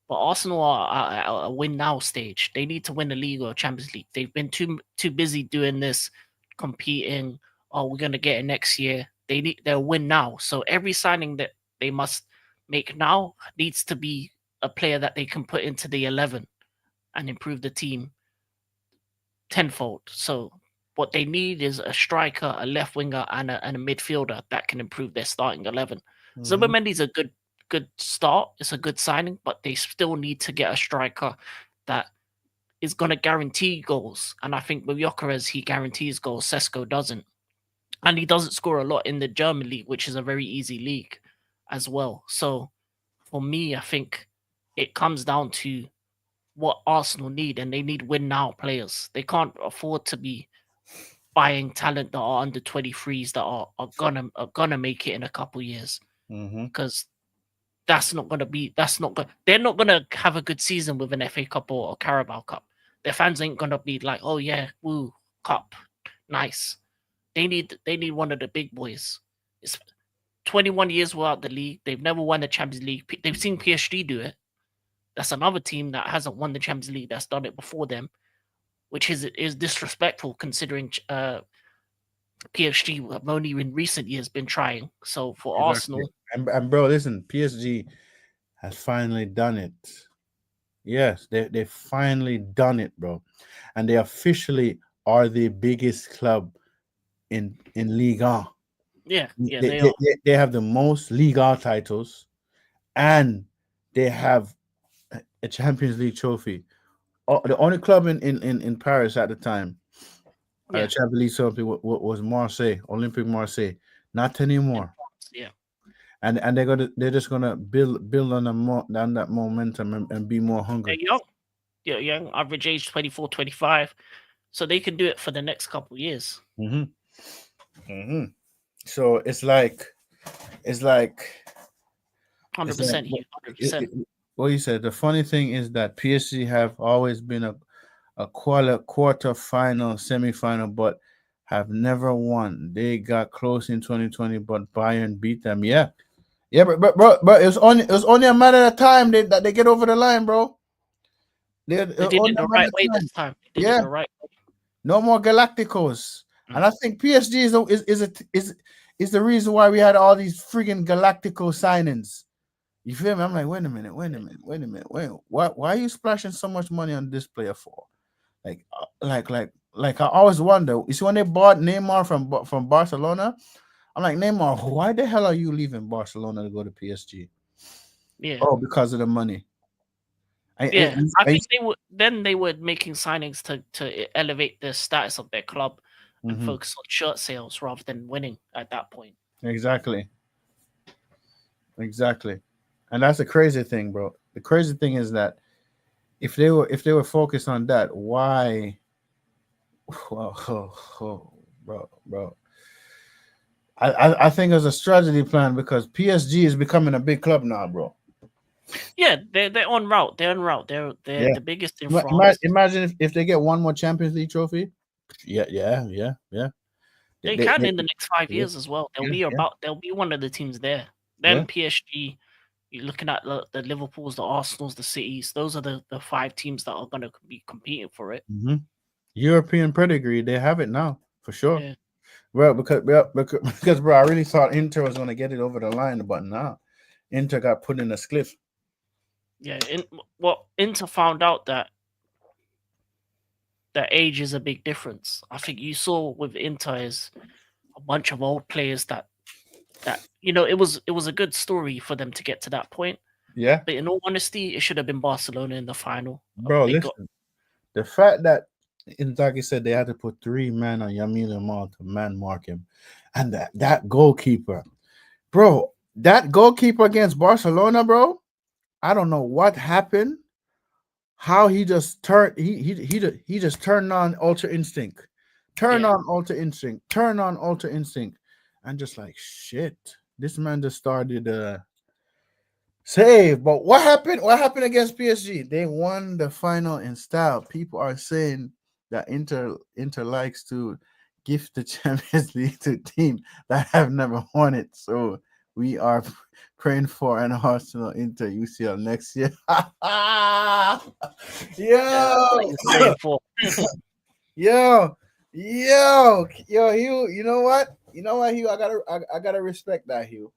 But Arsenal are at a win now stage. They need to win the league or Champions League. They've been too busy doing this, competing. Oh, we're gonna get it next year. They'll win now. So every signing that they must make now needs to be a player that they can put into the 11 and improve the team tenfold. So what they need is a striker, a left winger, and a midfielder that can improve their starting 11. Mm-hmm. Zubimendi's a good start. It's a good signing, but they still need to get a striker that is going to guarantee goals. And I think with Gyökeres, he guarantees goals. Sesko doesn't, and he doesn't score a lot in the German league, which is a very easy league as well. So for me, I think it comes down to what Arsenal need, and they need win now players. They can't afford to be buying talent that are under 23s that are gonna make it in a couple years, Mm-hmm. because that's not good. They're not gonna have a good season with an FA Cup or a Carabao Cup. Their fans ain't gonna be like, oh yeah, woo, cup, nice. They need one of the big boys. It's 21 years without the league. They've never won the Champions League. They've seen PSG do it. That's another team that hasn't won the Champions League that's done it before them, which is disrespectful considering PSG have only in recent years been trying. So for Exactly. Arsenal, And bro, listen, PSG has finally done it. Yes, they finally done it, bro. And they officially are the biggest club in Liga. yeah, yeah, They, they they, are. they they have the most Liga titles, and they have a Champions League trophy. The only club in Paris at the time, Yeah, Champions League trophy was Marseille, Olympic Marseille. Not in anymore. France, yeah. And they're just gonna build on on that momentum and be more They're hungry. young. Yeah, young, average age 24, 25. So they can do it for the next couple years. Hmm. Hmm. So it's like it's like 100%, you it, 100%. it, what you said. The funny thing is that PSG have always been a quarter final, semi-final, but have never won. They got close in 2020, but Bayern beat them. Yeah, yeah, but it was only a matter of time that they get over the line, bro. They did Only it a the matter right of way time. this time. They did it Yeah, the right way. no more Galacticos. And Mm. I think PSG is the reason why we had all these friggin' Galactico signings. You feel me? I'm like, wait a minute, why are you splashing so much money on this player for? Like I always wonder. You see, when they bought Neymar from Barcelona, I'm like, Neymar, why the hell are you leaving Barcelona to go to PSG? Yeah. Oh, because of the money. Yeah. I I think they were making signings to elevate the status of their club and hmm. focus on shirt sales rather than winning at that point. Exactly, exactly, and that's the crazy thing, bro. The crazy thing is that if they were focused on that, why? Well, bro. I think it's a strategy plan because PSG is becoming a big club now, bro. Yeah, they're on route. They're on route. They're Yeah. the biggest in France. Imagine if they get one more Champions League trophy. Yeah. They can They- in the next 5 yeah, years as well. yeah, yeah, They'll be one of the teams there. yeah. Then PSG, you're looking at the Liverpools, the Arsenals, the Cities. Those are the five teams that are going to be competing for it. Hmm. European pedigree, they have it now for sure. Yeah, Well, because bro, I really thought Inter was going to get it over the line, but nah. Inter got put in a spliff. Yeah, Inter found out that age is a big difference. I think you saw with Inter is a bunch of old players that it was a good story for them to get to that point. Yeah, But in all honesty, it should have been Barcelona in the final. bro. They got Listen, the fact that Inzaghi said they had to put 3 men on Yamil Yamal to man mark him, and that goalkeeper, bro, that goalkeeper against Barcelona, bro. I don't know what happened. How he just turned he just turned on ultra instinct, yeah. turn on ultra instinct, and just like shit. This man just started save. But what happened? What happened against PSG? They won the final in style. People are saying that Inter likes to gift the Champions League to team that have never won it. So we are praying for an Arsenal Inter UCL next year. Yeah, that's what Yo, you're praying for. yo, Hugh. You know what? Hugh. I gotta respect that, Hugh.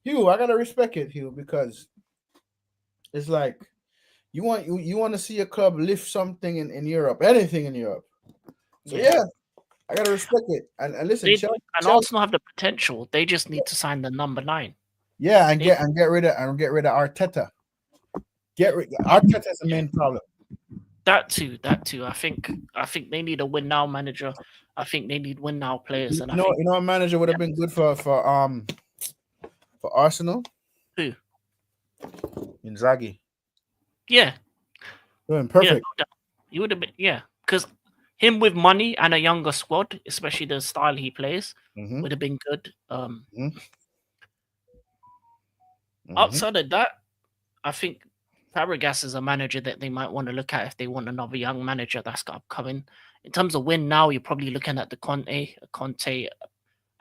Hugh, I gotta respect it, Hugh, because it's like you want to see a club lift something in Europe, anything in Europe. So Yeah. yeah, I gotta respect it. And listen, They do, and Arsenal have the potential. They just need to sign the number 9. yeah, and They get rid of Arteta. Arteta's the main problem. that too. I think they need a win now manager. I think they need win now players, and I think You know, a manager would have been good for Arsenal. who? Inzaghi. Yeah, Doing yeah, perfect. no doubt. He would have been, because him with money and a younger squad, especially the style he plays, Mm-hmm. would have been good. Mm-hmm. Outside of that, I think Fabregas is a manager that they might want to look at if they want another young manager that's upcoming. In terms of win now, you're probably looking at the Conte,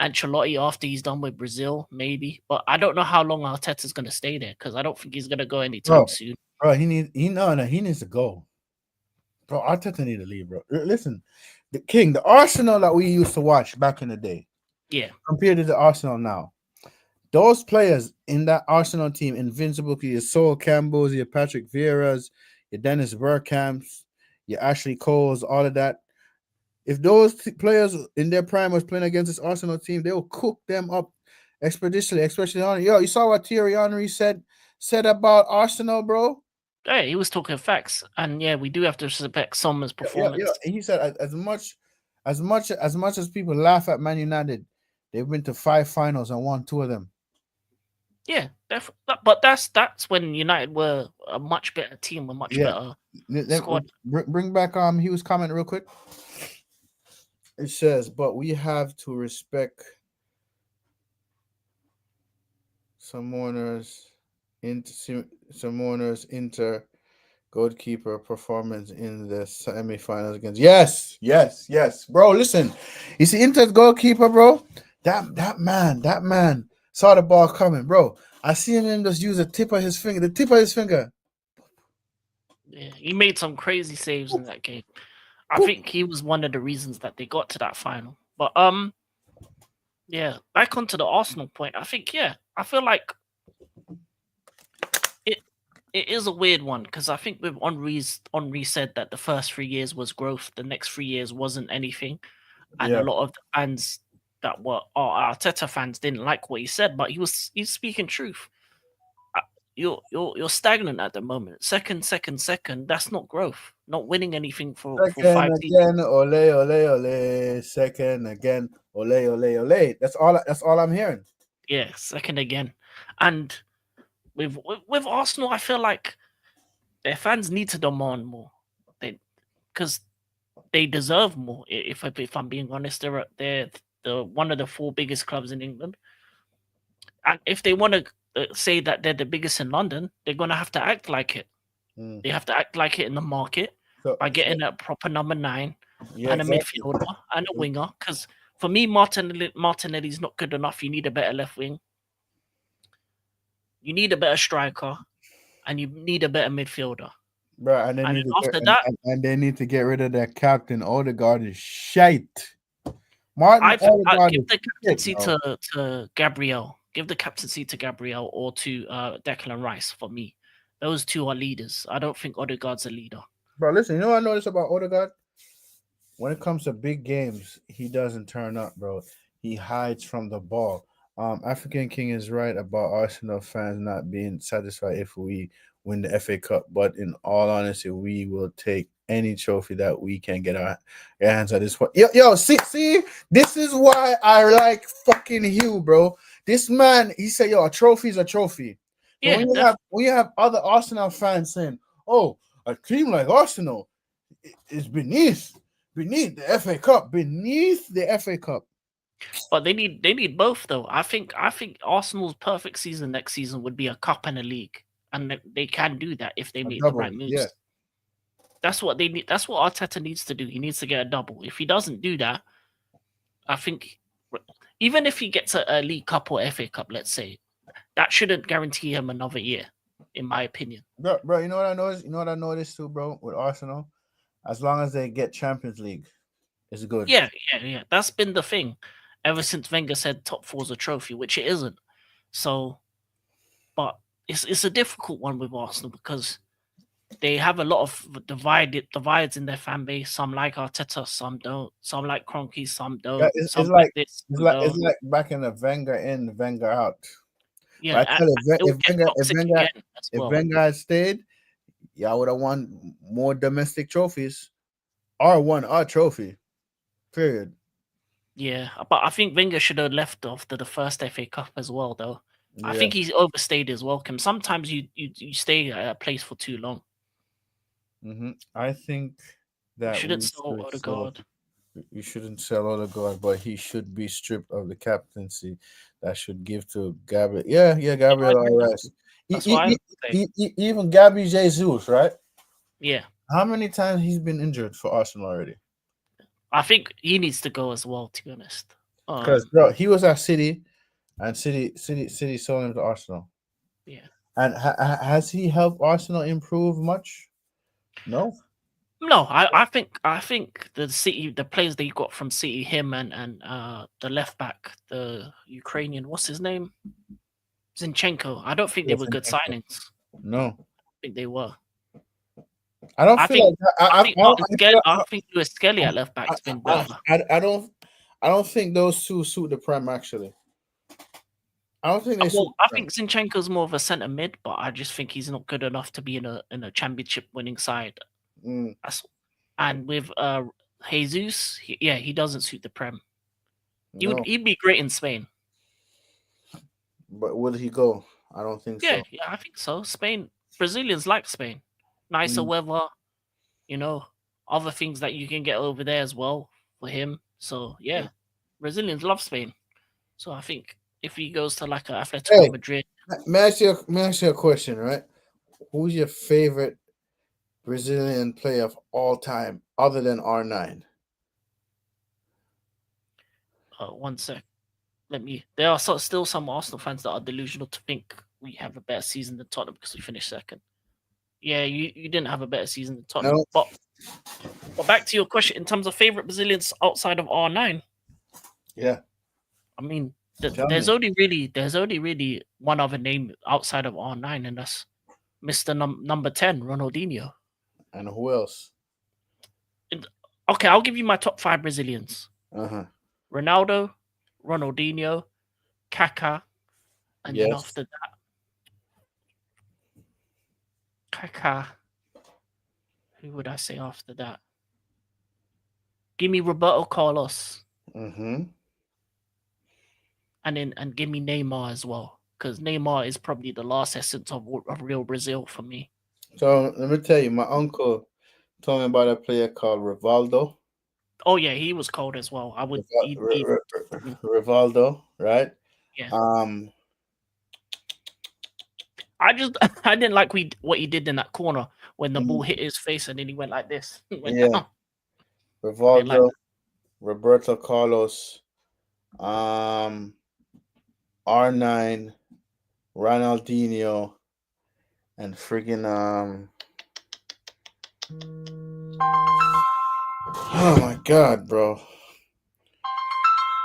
Ancelotti after he's done with Brazil, maybe. But I don't know how long Arteta's going to stay there because I don't think he's going to go anytime soon. Bro, he needs to go. Bro, Arteta need to leave, bro. Listen, the Arsenal that we used to watch back in the day, Yeah, compared to the Arsenal now, those players in that Arsenal team, Invincible, your Sol Campbell's, your Patrick Vieira's, your Dennis Bergkamp's, your Ashley Cole's, all of that. If those players in their prime was playing against this Arsenal team, they will cook them up expeditiously, especially on. Yo, you saw what Thierry Henry said about Arsenal, bro? hey, he was talking facts, and yeah, we do have to respect Sommer's performance. He said as much as people laugh at Man United, they've been to 5 finals and won 2 of them. Yeah, but that's when United were a much better team, a much better squad. Bring back Hughes' comment real quick. It says, but we have to respect Someone's Inter goalkeeper performance in the semifinals against. Yes, bro. Listen, you see Inter's goalkeeper, bro. That man saw the ball coming, bro. I seen him just use the tip of his finger. Yeah, he made some crazy saves in that game. I think he was one of the reasons that they got to that final. But yeah, back onto the Arsenal point. I think I feel like it is a weird one because I think with Henri said that the first 3 years was growth, the next 3 years wasn't anything, and a lot of the fans that were Arteta fans didn't like what he said, but he's speaking truth. You're stagnant at the moment. Second. That's not growth. Not winning anything for 5 seasons. Again, ole. Second again, ole. That's all I'm hearing. Yeah, second again, and with Arsenal, I feel like their fans need to demand more. Because they deserve more. If I'm being honest, they're the one of the 4 biggest clubs in England, and if they want to say that they're the biggest in London, they're gonna have to act like it. They have to act like it in the market by getting a proper number 9 and a midfielder and a winger. Because for me, Martinelli's not good enough. You need a better left wing. You need a better striker, and you need a better midfielder. Bro, and they need to get rid of their captain. Odegaard is shite. I give the captaincy to Gabriel. Give the captaincy to Gabriel or to Declan Rice for me. Those two are leaders. I don't think Odegaard's a leader. Bro, listen, you know what I noticed about Odegaard? When it comes to big games, he doesn't turn up, bro. He hides from the ball. African King is right about Arsenal fans not being satisfied if we win the FA Cup, but in all honesty, we will take any trophy that we can get our hands on this point. Yo, see, this is why I like fucking Hugh, bro. This man, he said, "Yo, a trophy is a trophy." So Yeah, when you have other Arsenal fans saying, "Oh, a team like Arsenal is beneath the FA Cup, beneath the FA Cup." but they need both though. I think Arsenal's perfect season next season would be a cup and a league, and they can do that if they A make the right double, yeah. moves. That's what they need. That's what Arteta needs to do. He needs to get a double. If he doesn't do that, I think even if he gets a League Cup or FA Cup, let's say, that shouldn't guarantee him another year, in my opinion. Bro, you know what I noticed? You know what I noticed too, bro, with Arsenal? As long as they get Champions League, it's good. Yeah. That's been the thing ever since Wenger said top four's a trophy, which it isn't. So, but it's a difficult one with Arsenal because they have a lot of divides in their fan base. Some like Arteta, some don't. Some like Kroenke, some Yeah, don't. it's Some like this, it's some like it's don't. like back in the Wenger in, Wenger out. Yeah, But I tell you, it will get toxic again as if well. Wenger had stayed, y'all would have won more domestic trophies, or won our trophy. Period. Yeah, but I think Wenger should have left after the first FA Cup as well, though. I Yeah. think he's overstayed his welcome. Sometimes you stay at a place for too long. I think You that shouldn't sell Odegaard. you shouldn't sell Odegaard, but he should be stripped of the captaincy. That should give to Gabriel. Yeah, Gabriel. All right. That's what I would say. Even Gabby Jesus, right? Yeah, How many times he's been injured for Arsenal already? I think he needs to go as well. To be honest, Because bro, he was at City, and City sold him to Arsenal. yeah. And has he helped Arsenal improve much? No. No, I think the players that you got from City, him and the left back, the Ukrainian, what's his name, Zinchenko. I don't think they were good signings. No. I think they were. I don't feel like I think Lewis Skelly at left back's been better. I don't think those two suit the Prem actually. I don't think they suit. I think Zinchenko's more of a centre mid, but I just think he's not good enough to be in a championship winning side. And with Jesus, he doesn't suit the Prem. He'd be great in Spain. But will he go? I don't think so. Yeah, I think so. Spain, Brazilians like Spain. Nicer weather, other things that you can get over there as well for him. So yeah, Brazilians love Spain. So I think if he goes to like a Atletico Madrid. May I ask you a question, right? Who's your favorite Brazilian player of all time other than R9? One sec. There are still some Arsenal fans that are delusional to think we have a better season than Tottenham because we finished second. Yeah, you didn't have a better season than Tottenham. No. But back to your question, in terms of favorite Brazilians outside of R9. Yeah. I mean, there's only really one other name outside of R9, and that's Mr. Number 10, Ronaldinho. And who else? Okay, I'll give you my top 5 Brazilians. Ronaldo, Ronaldinho, Kaká, and then after that, Kaká. Who would I say after that? Give me Roberto Carlos. And give me Neymar as well, because Neymar is probably the last essence of real Brazil for me. So let me tell you, my uncle told me about a player called Rivaldo. Oh yeah, he was cold as well. I would Rivaldo, right? Yeah. I didn't like what he did in that corner when the ball hit his face and then he went like this. Down. Rivaldo, Roberto Carlos, R9, Ronaldinho, and friggin' oh my god, bro.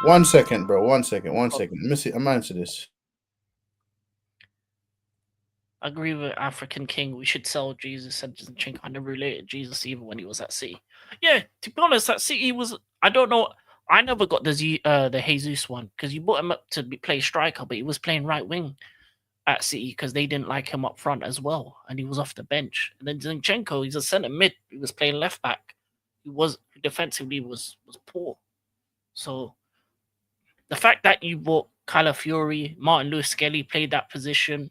1 second, bro. 1 second. Let me see. I'm answering this. I agree with African King. We should sell Jesus and Zinchenko. I never related Jesus even when he was at City. Yeah, to be honest, that City was. I don't know. I never got the Jesus one because you brought him up to play striker, but he was playing right wing at City because they didn't like him up front as well, and he was off the bench. And then Zinchenko, he's a centre mid. He was playing left back. He was defensively was poor. So the fact that you brought Calafiori, Martin Lewis Skelly played that position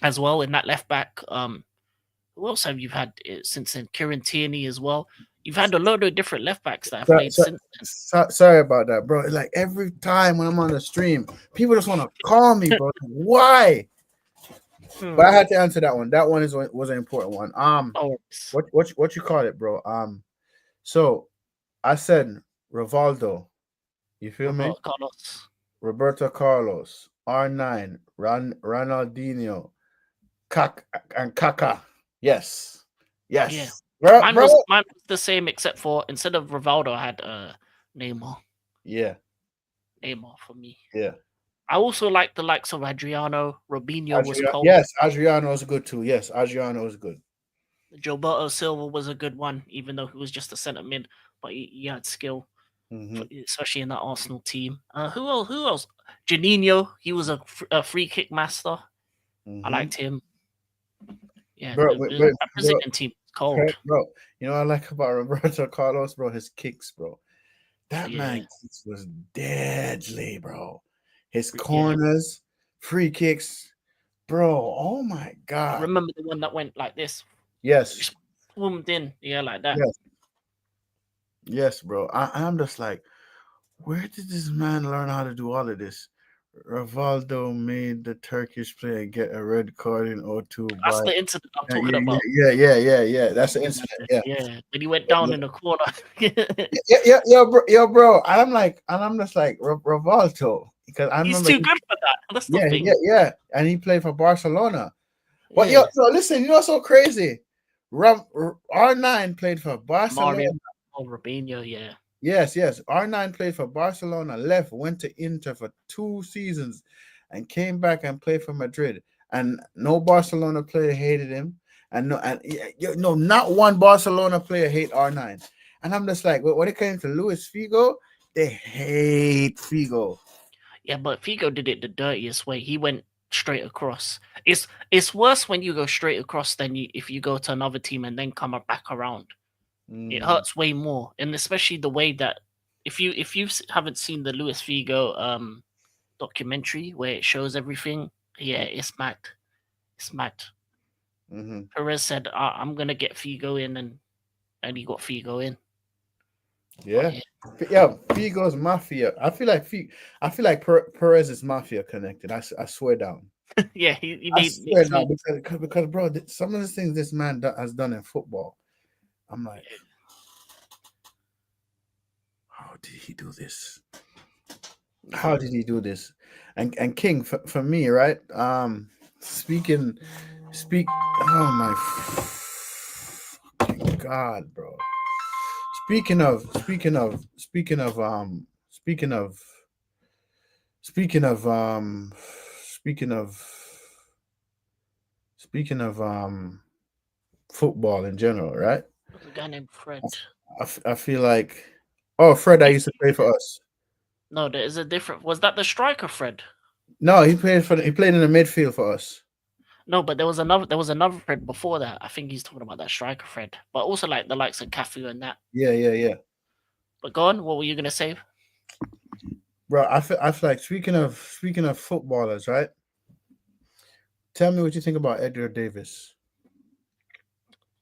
as well in that left back. Who else have you had since then? Kieran Tierney as well. You've had a load of different left backs that have played since then. Sorry about that, bro. Like every time when I'm on the stream, people just want to call me, bro. Why? But I had to answer that one. That one was an important one. What you call it, bro? So I said Rivaldo. You feel me? Carlos. Roberto Carlos, R9, Ronaldinho, Kaka. Yes. Yeah. Bro, mine was the same except for instead of Rivaldo, I had Neymar. Yeah. Neymar for me. Yeah. I also like the likes of Adriano. Robinho was cold. Yes, Adriano was good too. Yes, Adriano was good. Gilberto Silva was a good one, even though he was just a centre mid, but he had skill, especially in that Arsenal team. Who else? Janino, he was a free kick master. I liked him. Yeah, the Brazilian team was cold. Bro, you know what I like about Roberto Carlos, bro? His kicks, bro. That man kicks was deadly, bro. His corners, free kicks, bro. Oh my god! Remember the one that went like this? Yes, just zoomed in, like that. Yes, bro. I'm just like, where did this man learn how to do all of this? Rivaldo made the Turkish player get a red card in 02. That's the incident I'm talking about. Yeah. That's the incident. Yeah. When he went down in the corner. Yo, bro. And I'm just like Rivaldo because I he's remember too good for that. That's the thing. Yeah. And he played for Barcelona. But listen, you know what's so crazy? R9 played for Barcelona. Robinho, yeah. Yes. R9 played for Barcelona, left, went to Inter for 2 seasons, and came back and played for Madrid. And no Barcelona player hated him. And not one Barcelona player hate R9. And I'm just like, when it came to Luis Figo, they hate Figo. Yeah, but Figo did it the dirtiest way. He went straight across. It's worse when you go straight across than if you go to another team and then come back around. It hurts way more, and especially the way that if you haven't seen the Luis Figo documentary where it shows everything, it's mad. It's mad. Perez said, "I'm gonna get Figo in," and he got Figo in. Yeah, Figo's mafia. I feel like Perez is mafia connected. I swear down. Yeah, I swear down because bro, some of the things this man has done in football. I'm like, how did he do this? How did he do this? And King, for me, right? Oh my God, bro. Speaking of football in general, right? A guy named Fred. I feel like, Fred, I used to play for us. No, there is a different. Was that the striker, Fred? No, he played in the midfield for us. No, but there was another Fred before that. I think he's talking about that striker Fred, but also like the likes of Cafu and that. Yeah. But go on. What were you gonna say, bro? I feel like speaking of footballers, right? Tell me what you think about Edgar Davis.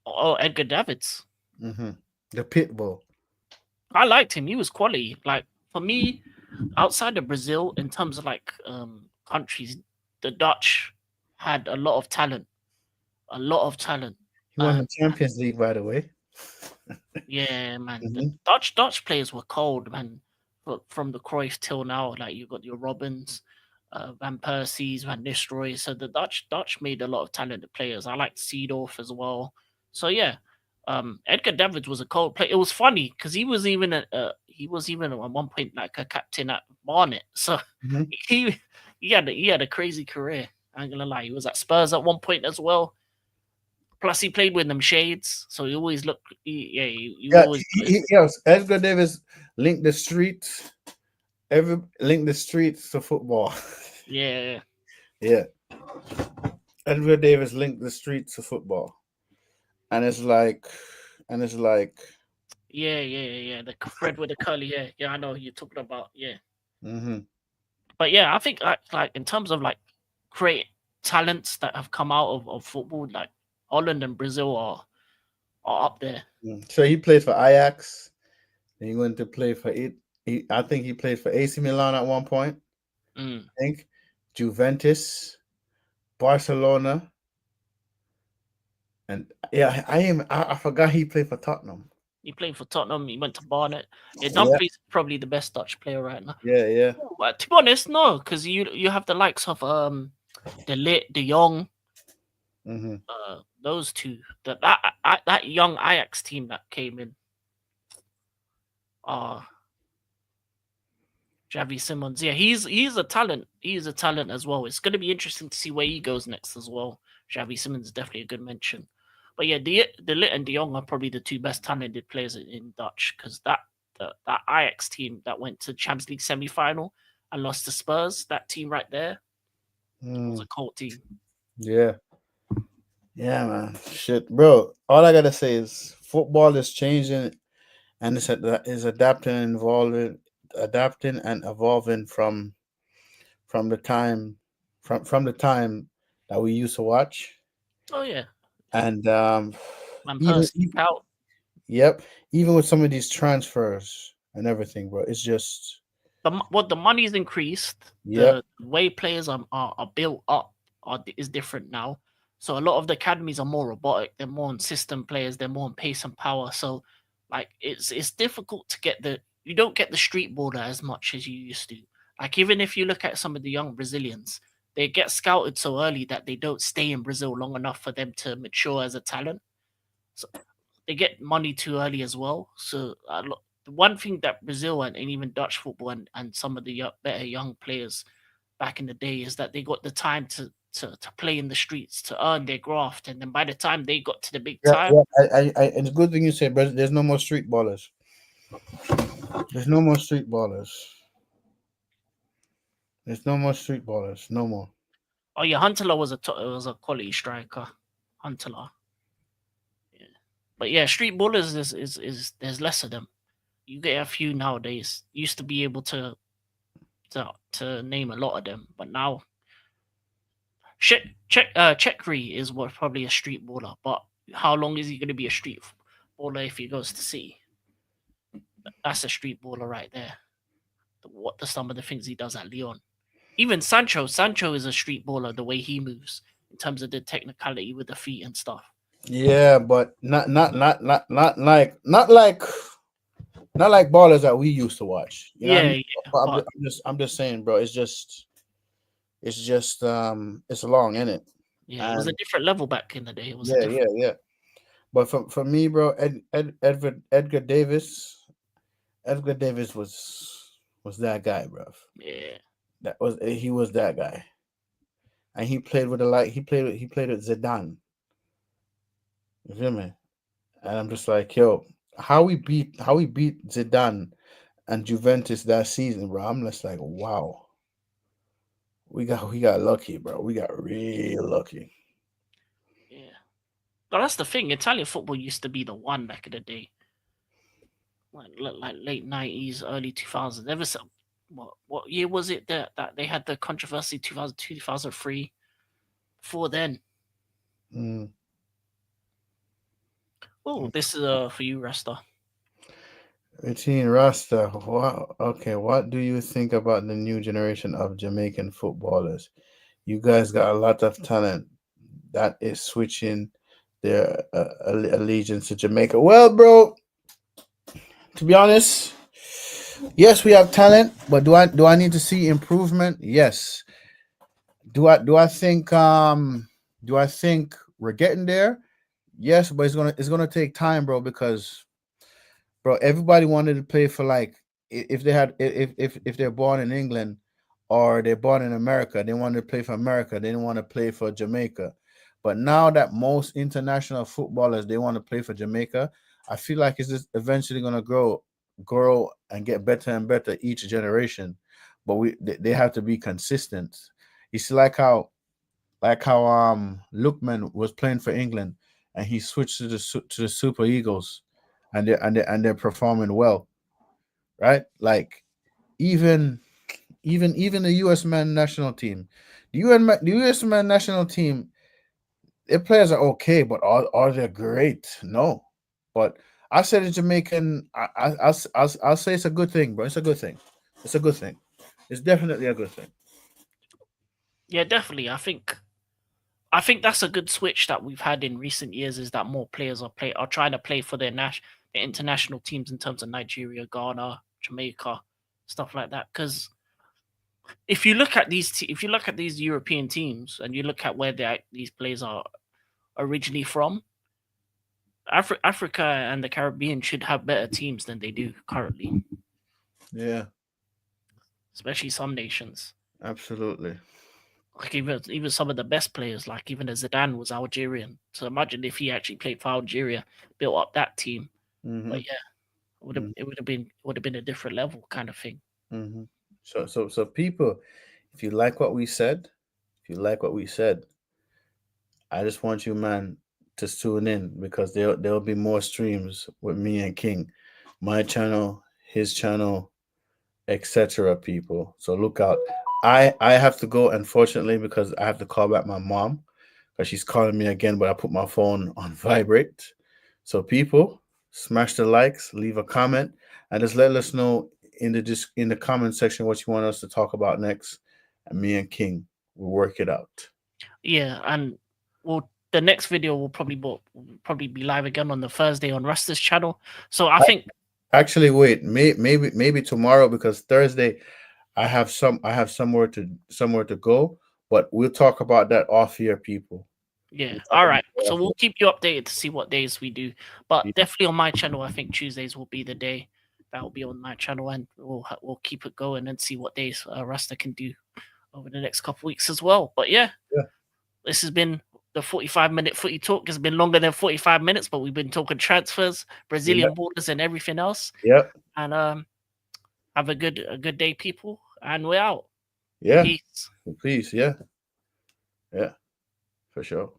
Oh, Edgar Davids. The Pitbull. I liked him. He was quality. Like for me, outside of Brazil, in terms of like countries, the Dutch had a lot of talent. He won the Champions League, by the way. Yeah, man. The Dutch players were cold, man. From the Cruyff till now, like you got your Robbins, Van Persie's, Van Nistelrooy. So the Dutch made a lot of talented players. I liked Seedorf as well. So yeah, Edgar Davids was a cold player. It was funny because he was even at one point like a captain at Barnet. So he had a crazy career I ain't gonna lie. He was at Spurs at one point as well. Plus, he played with them shades, so he always looked. You Yeah, always yes. Edgar Davis linked the streets. Link the streets to football. yeah, Yeah, Edgar Davis linked the streets to football, and it's like, yeah. The Fred with the curly hair. Yeah, I know who you're talking about. Yeah, mm-hmm. but yeah, I think like in terms of like great talents that have come out of football, like Holland and Brazil are up there. So he played for Ajax. Then he went to play for it. I think he played for AC Milan at one point. Mm. I think Juventus, Barcelona, and yeah, I forgot he played for Tottenham. He played for Tottenham. He went to Barnet. Yeah, Yeah, Dumfries probably the best Dutch player right now. yeah. But to be honest, no, because you have the likes of De Ligt, De Jong, Mm-hmm. those two. That young Ajax team that came in. Uh Javi Simmons. Yeah, he's a talent. He's a talent as well. It's gonna be interesting to see where he goes next as well. Javi Simmons is definitely a good mention. But yeah, De Ligt and De Jong are probably the two best talented players in Dutch because that Ajax team that went to Champions League semi final and lost to Spurs, that team right there was a cult team. Yeah. Yeah, man. Shit, bro. All I gotta say is football is changing and is adapting and evolving from the time from the time that we used to watch. Oh yeah, And Van even, Persie out. yep, even with some of these transfers and everything, bro, it's just The money's increased. yep. The way players are built up is different now. So a lot of the academies are more robotic. They're more on system players. They're more on pace and power. So like it's difficult to get you don't get the street baller as much as you used to. Like even if you look at some of the young Brazilians, they get scouted so early that they don't stay in Brazil long enough for them to mature as a talent. So they get money too early as well. So the one thing that Brazil and even Dutch football and some of the better young players back in the day is that they got the time to play in the streets to earn their graft, and then by the time they got to the big Yeah, time, yeah. It's a good thing you say, but there's no more street ballers. There's no more street ballers. There's no more street ballers. No more. oh yeah, Huntelaar was a quality striker, Huntelaar. Yeah. But yeah, street ballers is there's less of them. You get a few nowadays. Used to be able to name a lot of them, but now Chekri is what probably a street baller, but how long is he going to be a street baller if he goes to City? That's a street baller right there. What the some of the things he does at Lyon. Even Sancho is a street baller the way he moves in terms of the technicality with the feet and stuff. Yeah, but not like ballers that we used to watch. You know what I Yeah, mean? yeah, But but I'm just saying, bro. It's long, in it? yeah, it was a And different level back in the day. It was a yeah, different. yeah. But for me, bro, Edgar Davis was that guy, bro. Yeah, He was that guy, and he played with he played with Zidane. You feel me? And I'm just like, yo, how we beat Zidane and Juventus that season, bro. I'm just like, wow, we got lucky, bro. We got real lucky. yeah. But that's the thing. Italian football used to be the one back in the day, like late '90s, early 2000s. Ever so, what year was it that they had the controversy 2002, 2003? Before then, Mm. oh, this is for you, Rasta. Routine Rasta. Wow. Okay. What do you think about the new generation of Jamaican footballers? You guys got a lot of talent that is switching their allegiance to Jamaica. Well, bro, to be honest, yes, we have talent, but do I need to see improvement? Yes. Do I think we're getting there? Yes, but it's gonna take time, bro, because bro, everybody wanted to play for like if they had if they're born in England, or they're born in America. They want to play for America. They didn't want to play for Jamaica. But now that most international footballers they want to play for Jamaica, I feel like it's just eventually gonna grow and get better and better each generation. But they have to be consistent. It's like how Lookman was playing for England and he switched to to the Super Eagles, and they're performing well, right? Like even even the U.S. men national team, the U.S. men national team, their players are okay, but are they great? No, but I said the Jamaican, I'll say it's a good thing, bro. It's a good thing. It's a good thing. It's definitely a good thing. Yeah, definitely. I think that's a good switch that we've had in recent years. Is that more players are trying to play for their their international teams in terms of Nigeria, Ghana, Jamaica, stuff like that. Because if you look at if you look at these European teams and you look at where these players are originally from, Africa and the Caribbean should have better teams than they do currently, Yeah, especially some nations. absolutely. Like even some of the best players, like even Zidane was Algerian. So imagine if he actually played for Algeria, built up that team. Mm-hmm. But yeah, would have been a different level kind of thing. Mm-hmm. So people, if you like what we said, if you like what we said, I just want you, man, to tune in because there'll be more streams with me and King, my channel, his channel, etc. People, so look out. I have to go, unfortunately, because I have to call back my mom because she's calling me again, but I put my phone on vibrate. So people, smash the likes, leave a comment, and just let us know in the comment section what you want us to talk about next, and me and King will work it out. Yeah, and well, the next video will probably be live again on the Thursday on Rusta's channel. So I think Actually, wait, maybe tomorrow because Thursday I have somewhere to go, but we'll talk about that off here, people. yeah, We'll talk all about right. that So off we'll keep you updated to see what days we do. But here. definitely on my channel, I think Tuesdays will be the day that will be on my channel, and we'll keep it going and see what days Rasta can do over the next couple weeks as well. But yeah, Yeah, this has been the 45-minute footy talk. It's been longer than 45 minutes, but we've been talking transfers, yeah, Brazilian borders, and everything else. yeah, And have a good day, people. And we're out. yeah. Peace. Please, yeah, yeah, for sure.